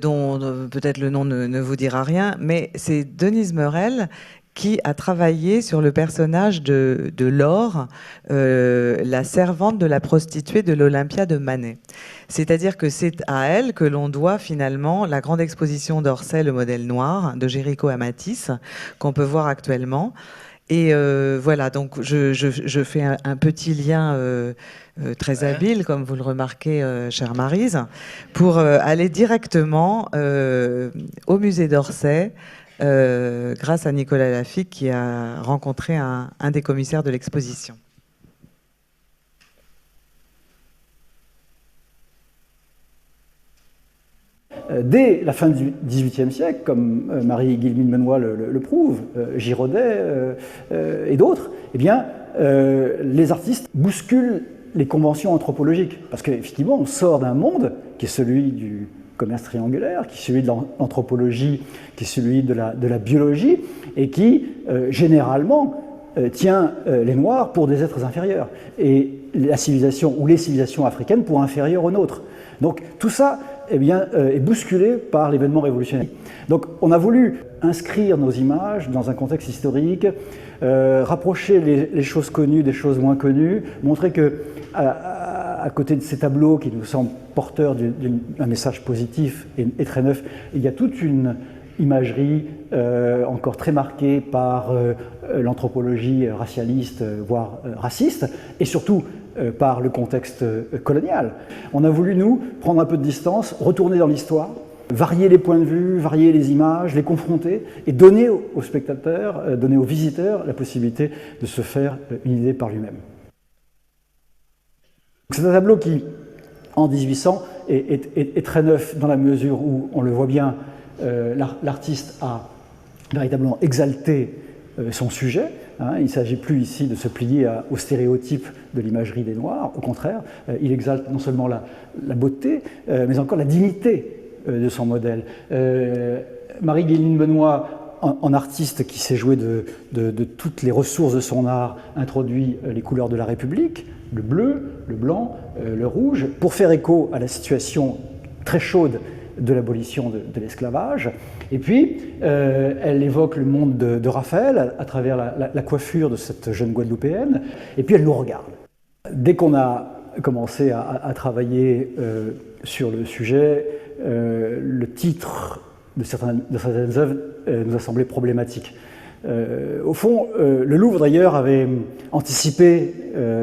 Speaker 2: Dont peut-être le nom ne vous dira rien, mais c'est Denise Murrell qui a travaillé sur le personnage de Laure, la servante de la prostituée de l'Olympia de Manet. C'est-à-dire que c'est à elle que l'on doit finalement la grande exposition d'Orsay, le modèle noir, de Géricault à Matisse, qu'on peut voir actuellement. Et voilà, donc je fais un petit lien très habile, comme vous le remarquez, chère Maryse, pour aller directement au musée d'Orsay, grâce à Nicolas Laffitte qui a rencontré un des commissaires de l'exposition.
Speaker 11: Dès la fin du XVIIIe siècle, comme Marie-Guillemine le prouve, Giraudet et d'autres, eh bien, les artistes bousculent les conventions anthropologiques. Parce qu'effectivement, on sort d'un monde qui est celui du commerce triangulaire, qui est celui de l'anthropologie, qui est celui de la biologie, et qui, généralement, tient les Noirs pour des êtres inférieurs, et la civilisation ou les civilisations africaines pour inférieures aux nôtres. Donc tout ça eh bien, est bousculé par l'événement révolutionnaire. Donc on a voulu inscrire nos images dans un contexte historique, rapprocher les choses connues des choses moins connues, montrer que à côté de ces tableaux qui nous semblent porteurs d'un message positif et très neuf, il y a toute une imagerie encore très marquée par l'anthropologie racialiste, voire raciste, et surtout par le contexte colonial. On a voulu, nous, prendre un peu de distance, retourner dans l'histoire, varier les points de vue, varier les images, les confronter, et donner aux spectateurs, donner aux visiteurs la possibilité de se faire une idée par lui-même. C'est un tableau qui, en 1800, est très neuf dans la mesure où, on le voit bien, l'artiste a véritablement exalté son sujet. Il ne s'agit plus ici de se plier aux stéréotypes de l'imagerie des Noirs. Au contraire, il exalte non seulement la beauté, mais encore la dignité de son modèle. Marie-Guillemine Benoît, en artiste qui s'est joué de toutes les ressources de son art, introduit les couleurs de la République, le bleu, le blanc, le rouge, pour faire écho à la situation très chaude de l'abolition de l'esclavage. Et puis, elle évoque le monde de Raphaël à travers la coiffure de cette jeune Guadeloupéenne, et puis elle nous regarde. Dès qu'on a commencé à travailler sur le sujet, le titre de certaines œuvres nous a semblé problématique. Au fond, le Louvre d'ailleurs avait anticipé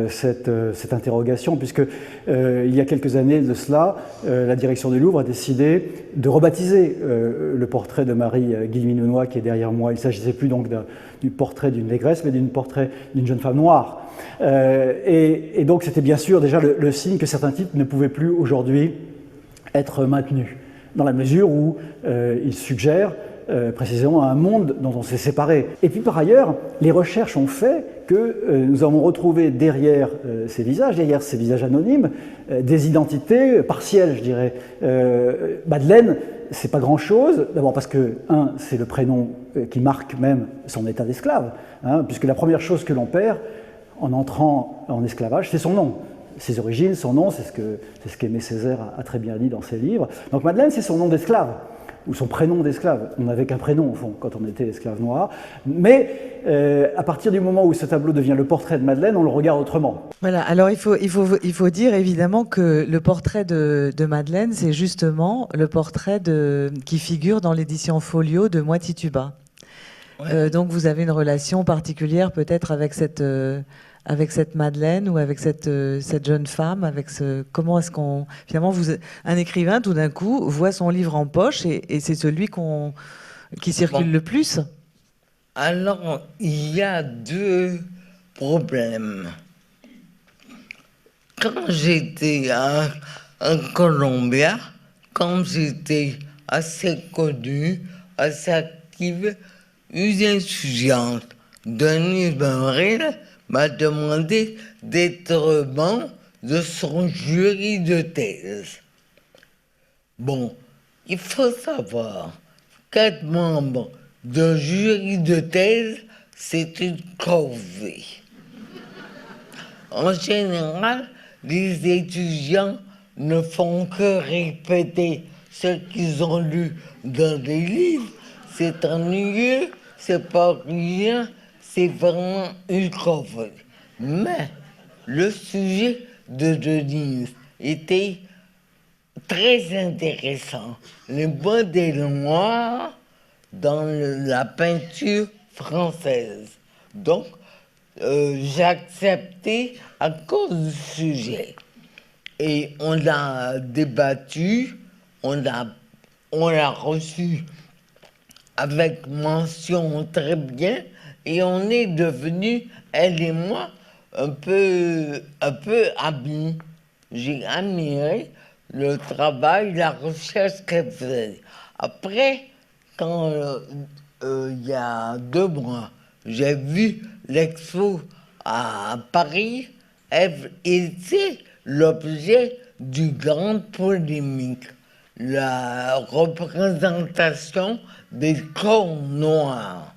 Speaker 11: cette interrogation, puisque il y a quelques années de cela, la direction du Louvre a décidé de rebaptiser le portrait de Marie-Guillemine Benoît qui est derrière moi. Il ne s'agissait plus donc du portrait d'une négresse, mais du portrait d'une jeune femme noire. Et donc c'était bien sûr déjà le signe que certains titres ne pouvaient plus aujourd'hui être maintenus, dans la mesure où ils suggèrent précisément à un monde dont on s'est séparé. Et puis par ailleurs, les recherches ont fait que nous avons retrouvé derrière ces visages anonymes, des identités partielles, je dirais. Madeleine c'est pas grand-chose. D'abord parce que, c'est le prénom qui marque même son état d'esclave, hein, puisque la première chose que l'on perd en entrant en esclavage, c'est son nom. Ses origines, son nom, c'est ce qu'Aimé Césaire a très bien dit dans ses livres. Donc Madeleine, c'est son nom d'esclave, ou son prénom d'esclave. On n'avait qu'un prénom, au fond, quand on était esclave noir. Mais à partir du moment où ce tableau devient le portrait de Madeleine, on le regarde autrement.
Speaker 2: Voilà, alors il faut dire évidemment que le portrait de Madeleine, c'est justement le portrait qui figure dans l'édition Folio de Moi Tituba. Ouais. Donc vous avez une relation particulière peut-être avec cette Madeleine ou avec cette jeune femme, comment est-ce qu'on... Finalement, un écrivain, tout d'un coup, voit son livre en poche et c'est celui qui circule le plus.
Speaker 3: Alors, il y a deux problèmes. Quand j'étais en Colombie, quand j'étais assez connue, assez active, une étudiante Denise Benril m'a demandé d'être membre de son jury de thèse. Bon, il faut savoir qu'être membre d'un jury de thèse, c'est une corvée. En général, les étudiants ne font que répéter ce qu'ils ont lu dans des livres. C'est ennuyeux, c'est pas rien. C'est vraiment une corvée. Mais le sujet de Denise était très intéressant. Les modèles noirs dans la peinture française. Donc, j'ai accepté à cause du sujet. Et on a débattu, on l'a reçu avec mention très bien. Et on est devenus, elle et moi, un peu amis. J'ai admiré le travail, la recherche qu'elle faisait. Après, quand il y a 2 mois, j'ai vu l'expo à Paris, elle était l'objet d'une grande polémique. La représentation des corps noirs.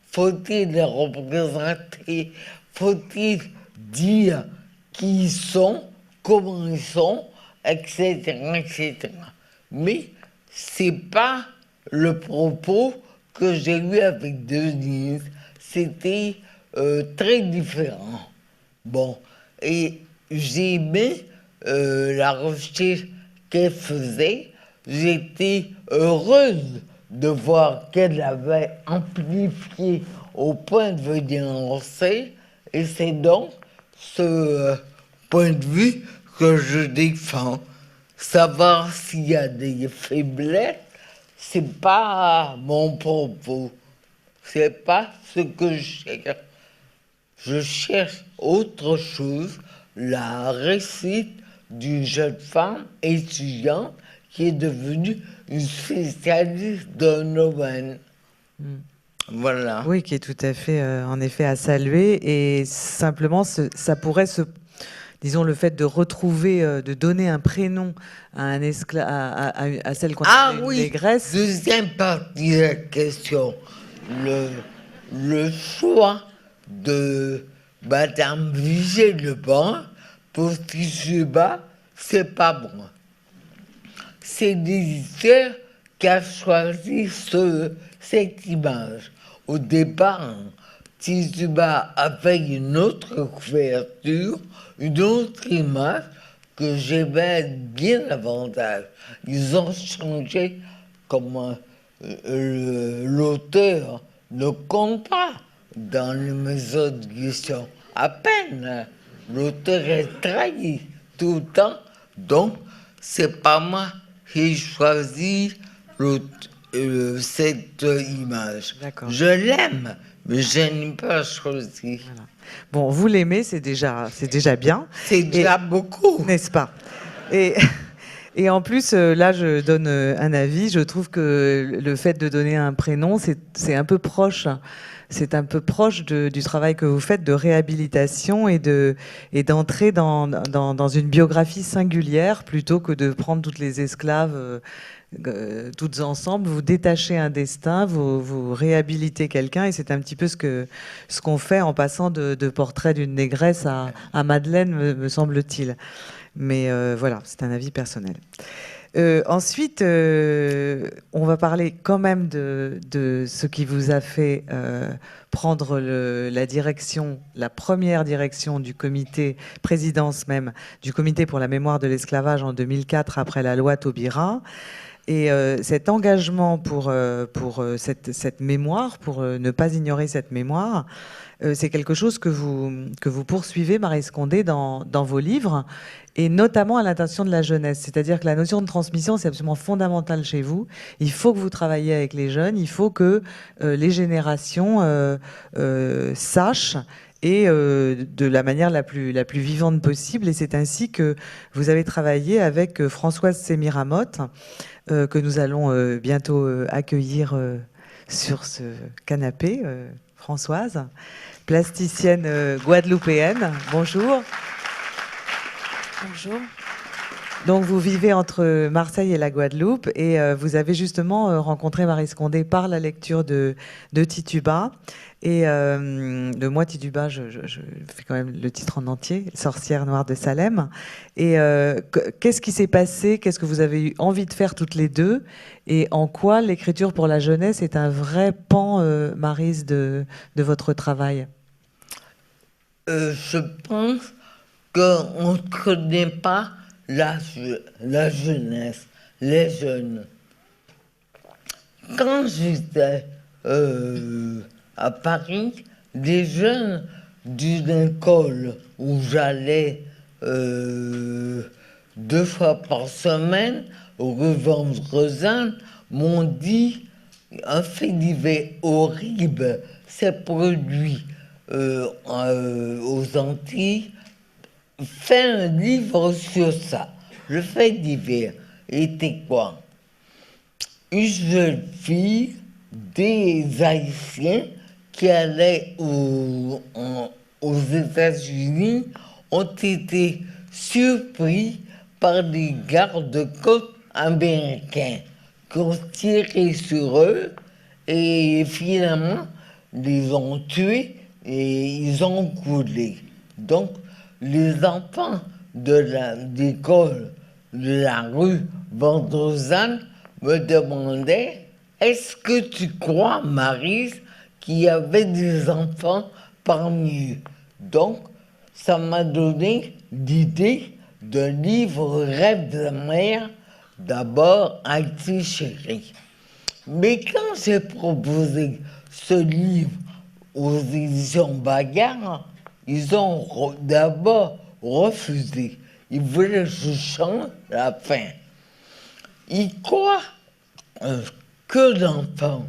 Speaker 3: Faut-il les représenter? Faut-il dire qui ils sont, comment ils sont, etc., etc. Mais c'est pas le propos que j'ai eu avec Denise. C'était très différent. Bon, et j'ai aimé la recherche qu'elle faisait. J'étais heureuse de voir qu'elle avait amplifié au point de vue dénoncer, et c'est donc ce point de vue que je défends. Savoir s'il y a des faiblesses, c'est pas mon propos, c'est pas ce que je cherche. Je cherche autre chose, la réussite d'une jeune femme étudiante qui est devenue une spécialiste d'un domaine. Voilà.
Speaker 2: Oui, qui est tout à fait, en effet, à saluer. Et simplement, ça pourrait disons, le fait de retrouver, de donner un prénom à un à celle qu'on appelle une négresse.
Speaker 3: Deuxième partie de la question. Le choix de Madame Vigée-Lebrun pour Tituba, c'est pas bon. C'est l'éditeur qui a choisi cette image. Au départ, Tituba avait une autre couverture, une autre image que j'aimais bien davantage. Ils ont changé comme l'auteur ne compte pas dans les maisons d'édition. À peine, l'auteur est trahi tout le temps. Donc, c'est pas moi qui ai choisi cette image. Je l'aime, mais je n'ai pas choisi.
Speaker 2: Voilà. Bon, vous l'aimez, c'est déjà bien.
Speaker 3: C'est déjà beaucoup.
Speaker 2: N'est-ce pas? Et en plus, là, je donne un avis. Je trouve que le fait de donner un prénom, c'est un peu proche. C'est un peu proche du travail que vous faites de réhabilitation et d'entrer dans une biographie singulière plutôt que de prendre toutes les esclaves toutes ensemble, vous détachez un destin, vous réhabilitez quelqu'un, et c'est un petit peu ce qu'on fait en passant de Portrait d'une négresse à Madeleine, me semble-t-il. Mais voilà, c'est un avis personnel. Ensuite, on va parler quand même de ce qui vous a fait prendre la première direction du comité, présidence même, du comité pour la mémoire de l'esclavage en 2004 après la loi Taubira. Et cet engagement pour cette mémoire, pour ne pas ignorer cette mémoire, c'est quelque chose que vous poursuivez, Maryse Condé, dans vos livres, et notamment à l'intention de la jeunesse. C'est-à-dire que la notion de transmission, c'est absolument fondamental chez vous. Il faut que vous travailliez avec les jeunes, il faut que les générations sachent, et de la manière la plus vivante possible. Et c'est ainsi que vous avez travaillé avec Françoise Semiramoth, que nous allons bientôt accueillir sur ce canapé. Françoise, plasticienne guadeloupéenne. Bonjour.
Speaker 12: Bonjour.
Speaker 2: Donc vous vivez entre Marseille et la Guadeloupe, et vous avez justement rencontré Maryse Condé par la lecture de Tituba. Et de moi, Tituba, je fais quand même le titre en entier, Sorcière noire de Salem. Et qu'est-ce qui s'est passé? Qu'est-ce que vous avez eu envie de faire toutes les deux? Et en quoi l'écriture pour la jeunesse est un vrai pan, Maryse, de votre travail?
Speaker 3: Je pense qu'on ne connaît pas la jeunesse, les jeunes. Quand j'étais à Paris, des jeunes d'une école où j'allais 2 fois par semaine, rue Vendrezan, m'ont dit un fait divers horrible s'est produit aux Antilles. Fais un livre sur ça. Le fait divers était quoi? Une jeune fille, des Haïtiens qui allaient aux États-Unis ont été surpris par des gardes-côtes américains qui ont tiré sur eux et finalement les ont tués et ils ont coulé. Donc, les enfants de l'école de la rue Vendrezan me demandaient: est-ce que tu crois, Maryse, qu'il y avait des enfants parmi eux? Donc, ça m'a donné l'idée d'un livre Rêve de mère, d'abord Haïti chérie. Mais quand j'ai proposé ce livre aux éditions Bagarre, ils ont d'abord refusé. Ils voulaient que je chante la fin. Ils croient que l'enfant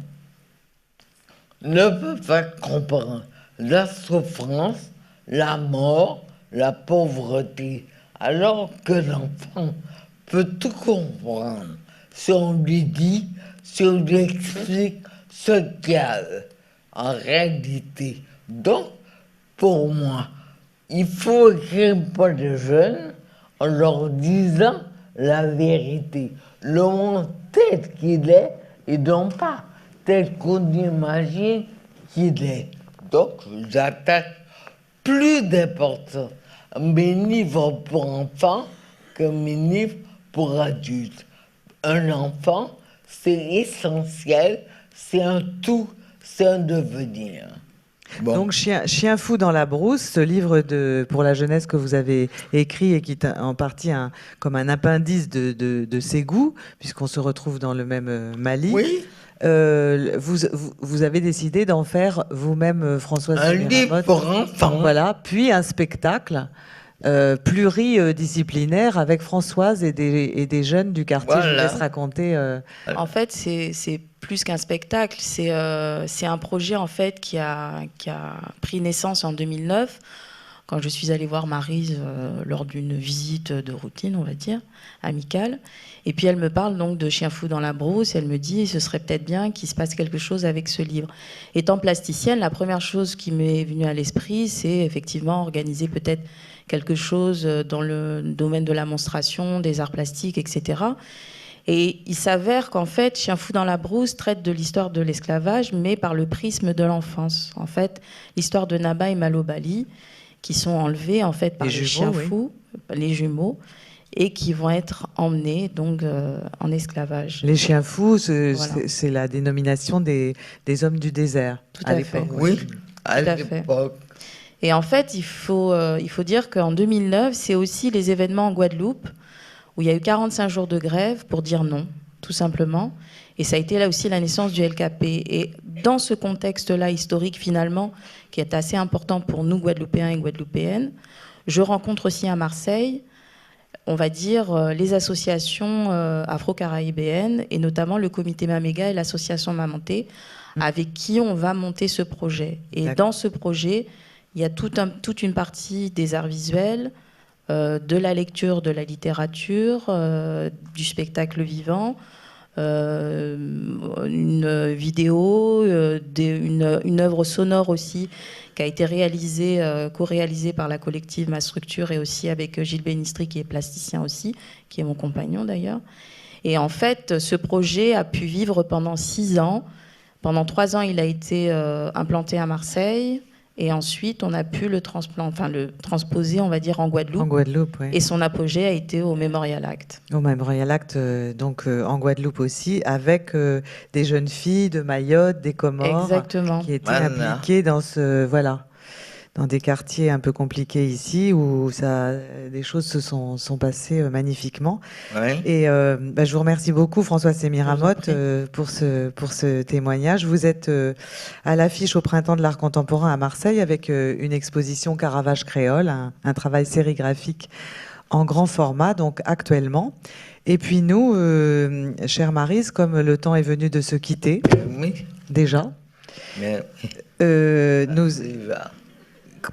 Speaker 3: ne peut pas comprendre la souffrance, la mort, la pauvreté, alors que l'enfant peut tout comprendre si on lui dit, si on lui explique ce qu'il y a en réalité. Donc, pour moi, il faut écrire pour les jeunes en leur disant la vérité, le monde tel qu'il est et non pas tel qu'on imagine qu'il est. Donc, j'attache plus d'importance à mes livres pour enfants que mes livres pour adultes. Un enfant, c'est essentiel, c'est un tout, c'est un devenir.
Speaker 2: Bon. Donc, Chien fou dans la brousse, ce livre pour la jeunesse que vous avez écrit et qui est en partie comme un appendice de ses goûts, puisqu'on se retrouve dans le même Mali.
Speaker 3: Oui.
Speaker 2: Vous avez décidé d'en faire vous-même, Françoise Semiramoth.
Speaker 3: Un livre pour enfants.
Speaker 2: Voilà, puis un spectacle pluridisciplinaire avec Françoise et des jeunes du quartier. Voilà. Je vous laisse raconter.
Speaker 12: En fait, c'est plus qu'un spectacle, c'est un projet en fait qui a pris naissance en 2009, quand je suis allée voir Maryse lors d'une visite de routine, on va dire, amicale. Et puis elle me parle donc de Chien fou dans la brousse, et elle me dit ce serait peut-être bien qu'il se passe quelque chose avec ce livre. Étant plasticienne, la première chose qui m'est venue à l'esprit, c'est effectivement organiser peut-être quelque chose dans le domaine de la monstration, des arts plastiques, etc. Et il s'avère qu'en fait, Chien fou dans la brousse traite de l'histoire de l'esclavage, mais par le prisme de l'enfance. En fait, l'histoire de Naba et Malobali, qui sont enlevés en fait par les chiens fous, les jumeaux, et qui vont être emmenés donc en esclavage.
Speaker 2: Les chiens fous, c'est la dénomination des hommes du désert.
Speaker 12: Tout à fait.
Speaker 3: Oui, à
Speaker 12: Tout à fait.
Speaker 3: l'époque.
Speaker 12: Et en fait, il faut dire qu'en 2009, c'est aussi les événements en Guadeloupe, où il y a eu 45 jours de grève pour dire non, tout simplement. Et ça a été là aussi la naissance du LKP. Et dans ce contexte-là historique, finalement, qui est assez important pour nous, Guadeloupéens et Guadeloupéennes, je rencontre aussi à Marseille, on va dire, les associations afro-caraïbéennes, et notamment le comité Maméga et l'association Mamanté, avec qui on va monter ce projet. Et dans ce projet, il y a toute une partie des arts visuels, de la lecture, de la littérature, du spectacle vivant, une vidéo, une œuvre sonore aussi qui a été réalisée, co-réalisée par la collective Ma Structure et aussi avec Gilles Bénistry qui est plasticien aussi, qui est mon compagnon d'ailleurs. Et en fait, ce projet a pu vivre pendant 6 ans. Pendant 3 ans, il a été implanté à Marseille. Et ensuite, on a pu le transposer, on va dire, en Guadeloupe.
Speaker 2: En Guadeloupe, oui.
Speaker 12: Et son apogée a été au Memorial Act.
Speaker 2: Au Memorial Act, donc en Guadeloupe aussi, avec des jeunes filles de Mayotte, des Comores,
Speaker 12: exactement,
Speaker 2: qui étaient impliquées dans dans des quartiers un peu compliqués ici, où des choses se sont passées magnifiquement.
Speaker 3: Ouais.
Speaker 2: Et je vous remercie beaucoup, François Semiramoth, pour ce témoignage. Vous êtes à l'affiche au Printemps de l'Art Contemporain à Marseille avec une exposition Caravage créole, un travail sérigraphique en grand format, donc actuellement. Et puis nous, chère Maryse, comme le temps est venu de se quitter,
Speaker 3: oui.
Speaker 2: Déjà,
Speaker 3: Mais
Speaker 2: nous...
Speaker 3: déjà.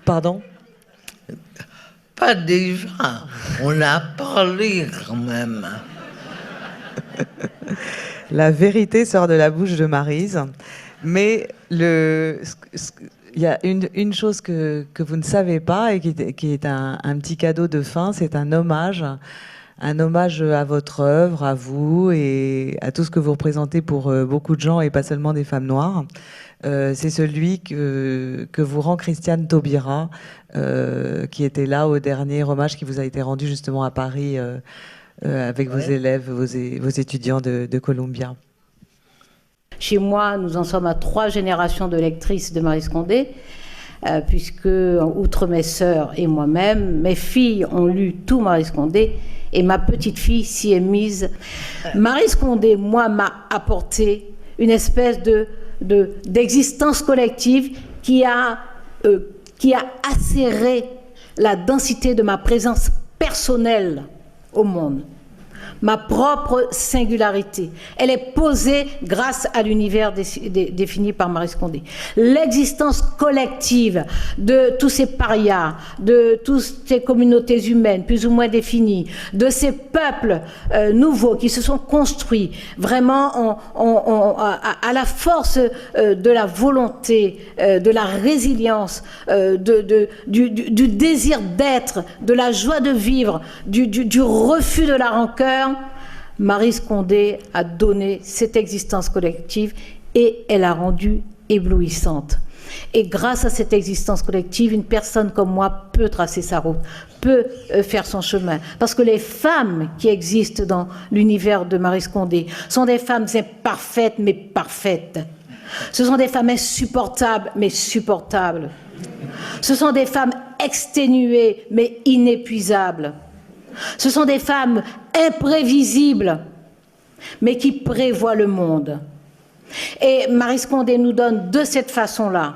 Speaker 2: Pardon?
Speaker 3: Pas déjà. On a parlé quand même.
Speaker 2: La vérité sort de la bouche de Maryse. Mais il y a une chose que vous ne savez pas et qui est un petit cadeau de fin, c'est un hommage à votre œuvre, à vous et à tout ce que vous représentez pour beaucoup de gens et pas seulement des femmes noires. C'est celui que vous rend Christiane Taubira, qui était là au dernier hommage qui vous a été rendu justement à Paris avec vos élèves, vos étudiants de Columbia.
Speaker 13: Chez moi, nous en sommes à 3 générations de lectrices de Maryse Condé, puisque, outre mes sœurs et moi-même, mes filles ont lu tout Maryse Condé, et ma petite fille s'y est mise. Maryse Condé, moi, m'a apporté une espèce d'existence collective qui a acéré la densité de ma présence personnelle au monde. Ma propre singularité. Elle est posée grâce à l'univers défini par Maryse Condé. L'existence collective de tous ces parias, de toutes ces communautés humaines plus ou moins définies, de ces peuples nouveaux qui se sont construits vraiment à la force de la volonté, de la résilience, du désir d'être, de la joie de vivre, du refus de la rancœur. Maryse Condé a donné cette existence collective et elle a rendu éblouissante. Et grâce à cette existence collective, une personne comme moi peut tracer sa route, peut faire son chemin. Parce que les femmes qui existent dans l'univers de Maryse Condé sont des femmes imparfaites mais parfaites. Ce sont des femmes insupportables mais supportables. Ce sont des femmes exténuées mais inépuisables. Ce sont des femmes imprévisibles, mais qui prévoient le monde. Et Maryse Condé nous donne de cette façon-là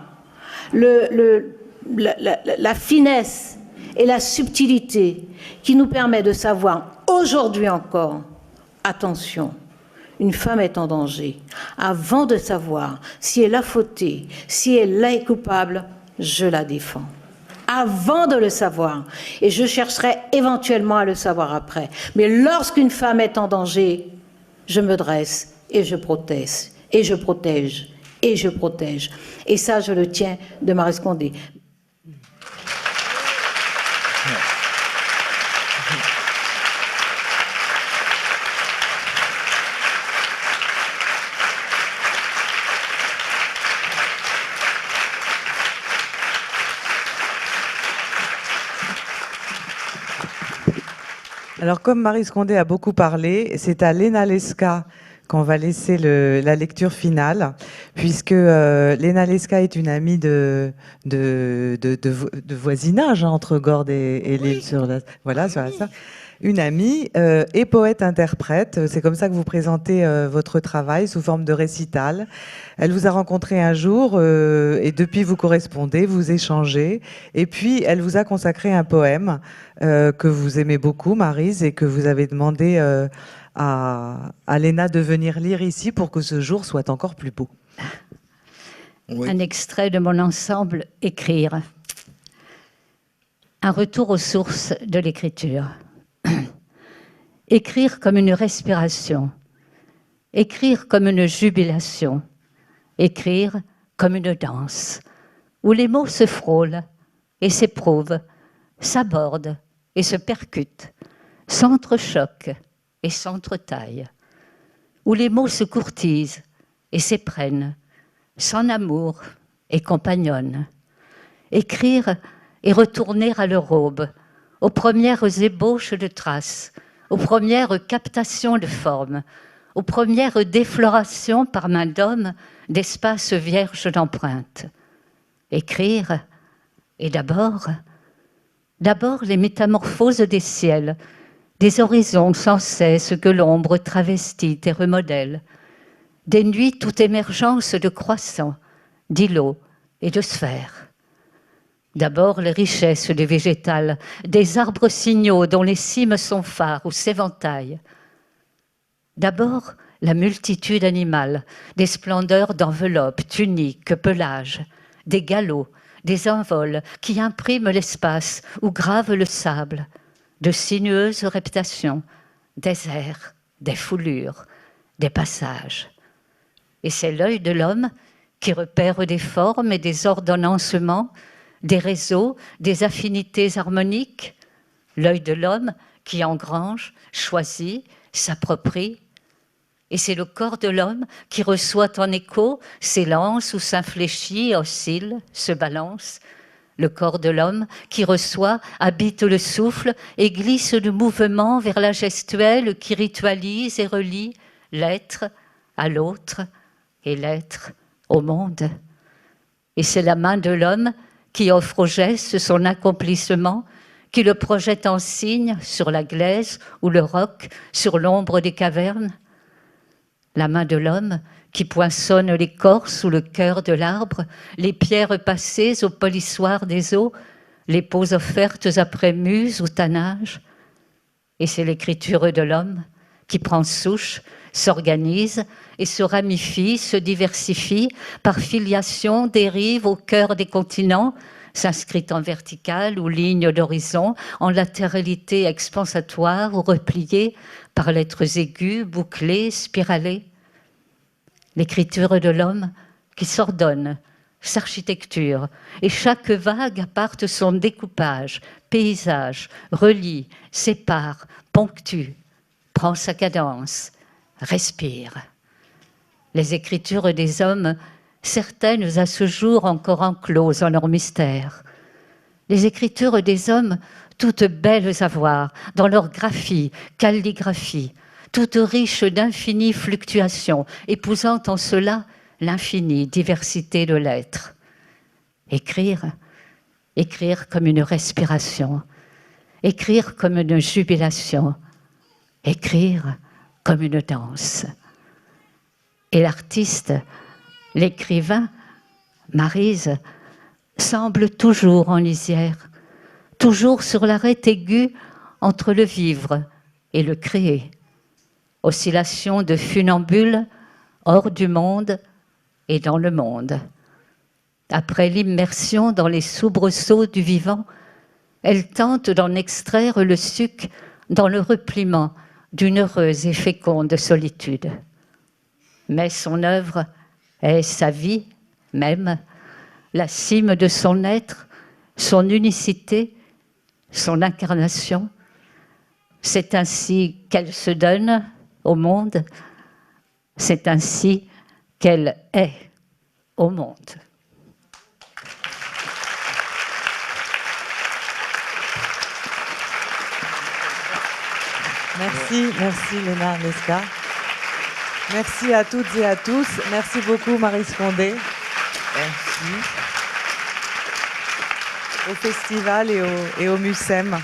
Speaker 13: la finesse et la subtilité qui nous permet de savoir aujourd'hui encore, attention, une femme est en danger. Avant de savoir si elle a fauté, si elle est coupable, je la défends. Avant de le savoir, et je chercherai éventuellement à le savoir après. Mais lorsqu'une femme est en danger, je me dresse et je protège, et je protège, et je protège. Et ça, je le tiens de Maryse Condé.
Speaker 2: Alors, comme Marie Scondé a beaucoup parlé, c'est à Léna Lesca qu'on va laisser la lecture finale, puisque Léna Lesca est une amie de voisinage, hein, entre Gordes et l'île sur la Sarre. Une amie et poète-interprète. C'est comme ça que vous présentez votre travail sous forme de récital. Elle vous a rencontré un jour et depuis vous correspondez, vous échangez. Et puis elle vous a consacré un poème que vous aimez beaucoup, Maryse, et que vous avez demandé à Léna de venir lire ici pour que ce jour soit encore plus beau.
Speaker 14: Oui. Un extrait de mon ensemble Écrire. Un retour aux sources de l'écriture. Écrire comme une respiration, écrire comme une jubilation, écrire comme une danse, où les mots se frôlent et s'éprouvent, s'abordent et se percutent, s'entrechoquent et s'entretaillent, où les mots se courtisent et s'éprennent, s'en amour et compagnonnent. Écrire et retourner à leur aube, aux premières ébauches de traces, aux premières captations de formes, aux premières déflorations par main d'homme d'espaces vierges d'empreintes. Écrire, et d'abord les métamorphoses des ciels, des horizons sans cesse que l'ombre travestit et remodèle, des nuits toute émergence de croissants, d'îlots et de sphères. D'abord les richesses des végétales, des arbres signaux dont les cimes sont phares ou s'éventaillent. D'abord la multitude animale, des splendeurs d'enveloppes, tuniques, pelages, des galops, des envols qui impriment l'espace ou gravent le sable, de sinueuses reptations, des airs, des foulures, des passages. Et c'est l'œil de l'homme qui repère des formes et des ordonnancements, des réseaux, des affinités harmoniques, l'œil de l'homme qui engrange, choisit, s'approprie. Et c'est le corps de l'homme qui reçoit en écho, s'élance ou s'infléchit, oscille, se balance. Le corps de l'homme qui reçoit, habite le souffle et glisse de mouvement vers la gestuelle qui ritualise et relie l'être à l'autre et l'être au monde. Et c'est la main de l'homme qui offre au geste son accomplissement, qui le projette en signe sur la glaise ou le roc, sur l'ombre des cavernes. La main de l'homme qui poinçonne l'écorce ou le cœur de l'arbre, les pierres passées au polissoir des eaux, les peaux offertes après muse ou tannage. Et c'est l'écriture de l'homme qui prend souche, s'organise et se ramifie, se diversifie, par filiation dérive au cœur des continents, s'inscrit en verticale ou ligne d'horizon, en latéralité expansatoire ou repliée, par lettres aiguës, bouclées, spiralées. L'écriture de l'homme qui s'ordonne, s'architecture, et chaque vague apporte son découpage, paysage, relie, sépare, ponctue, prend sa cadence, respire. Les écritures des hommes, certaines à ce jour encore encloses en leur mystère. Les écritures des hommes, toutes belles à voir, dans leur graphie, calligraphie, toutes riches d'infinies fluctuations, épousant en cela l'infinie diversité de l'être. Écrire comme une respiration, écrire comme une jubilation, écrire comme une danse. Et l'artiste, l'écrivain, Maryse, semble toujours en lisière, toujours sur l'arête aiguë entre le vivre et le créer. Oscillation de funambule hors du monde et dans le monde. Après l'immersion dans les soubresauts du vivant, elle tente d'en extraire le suc dans le repliement d'une heureuse et féconde solitude. Mais son œuvre est sa vie même, la cime de son être, son unicité, son incarnation. C'est ainsi qu'elle se donne au monde, c'est ainsi qu'elle est au monde.
Speaker 2: Merci Léna Arnesca. Merci à toutes et à tous. Merci beaucoup Marie Scondé. Merci. Au festival et au MUSEM.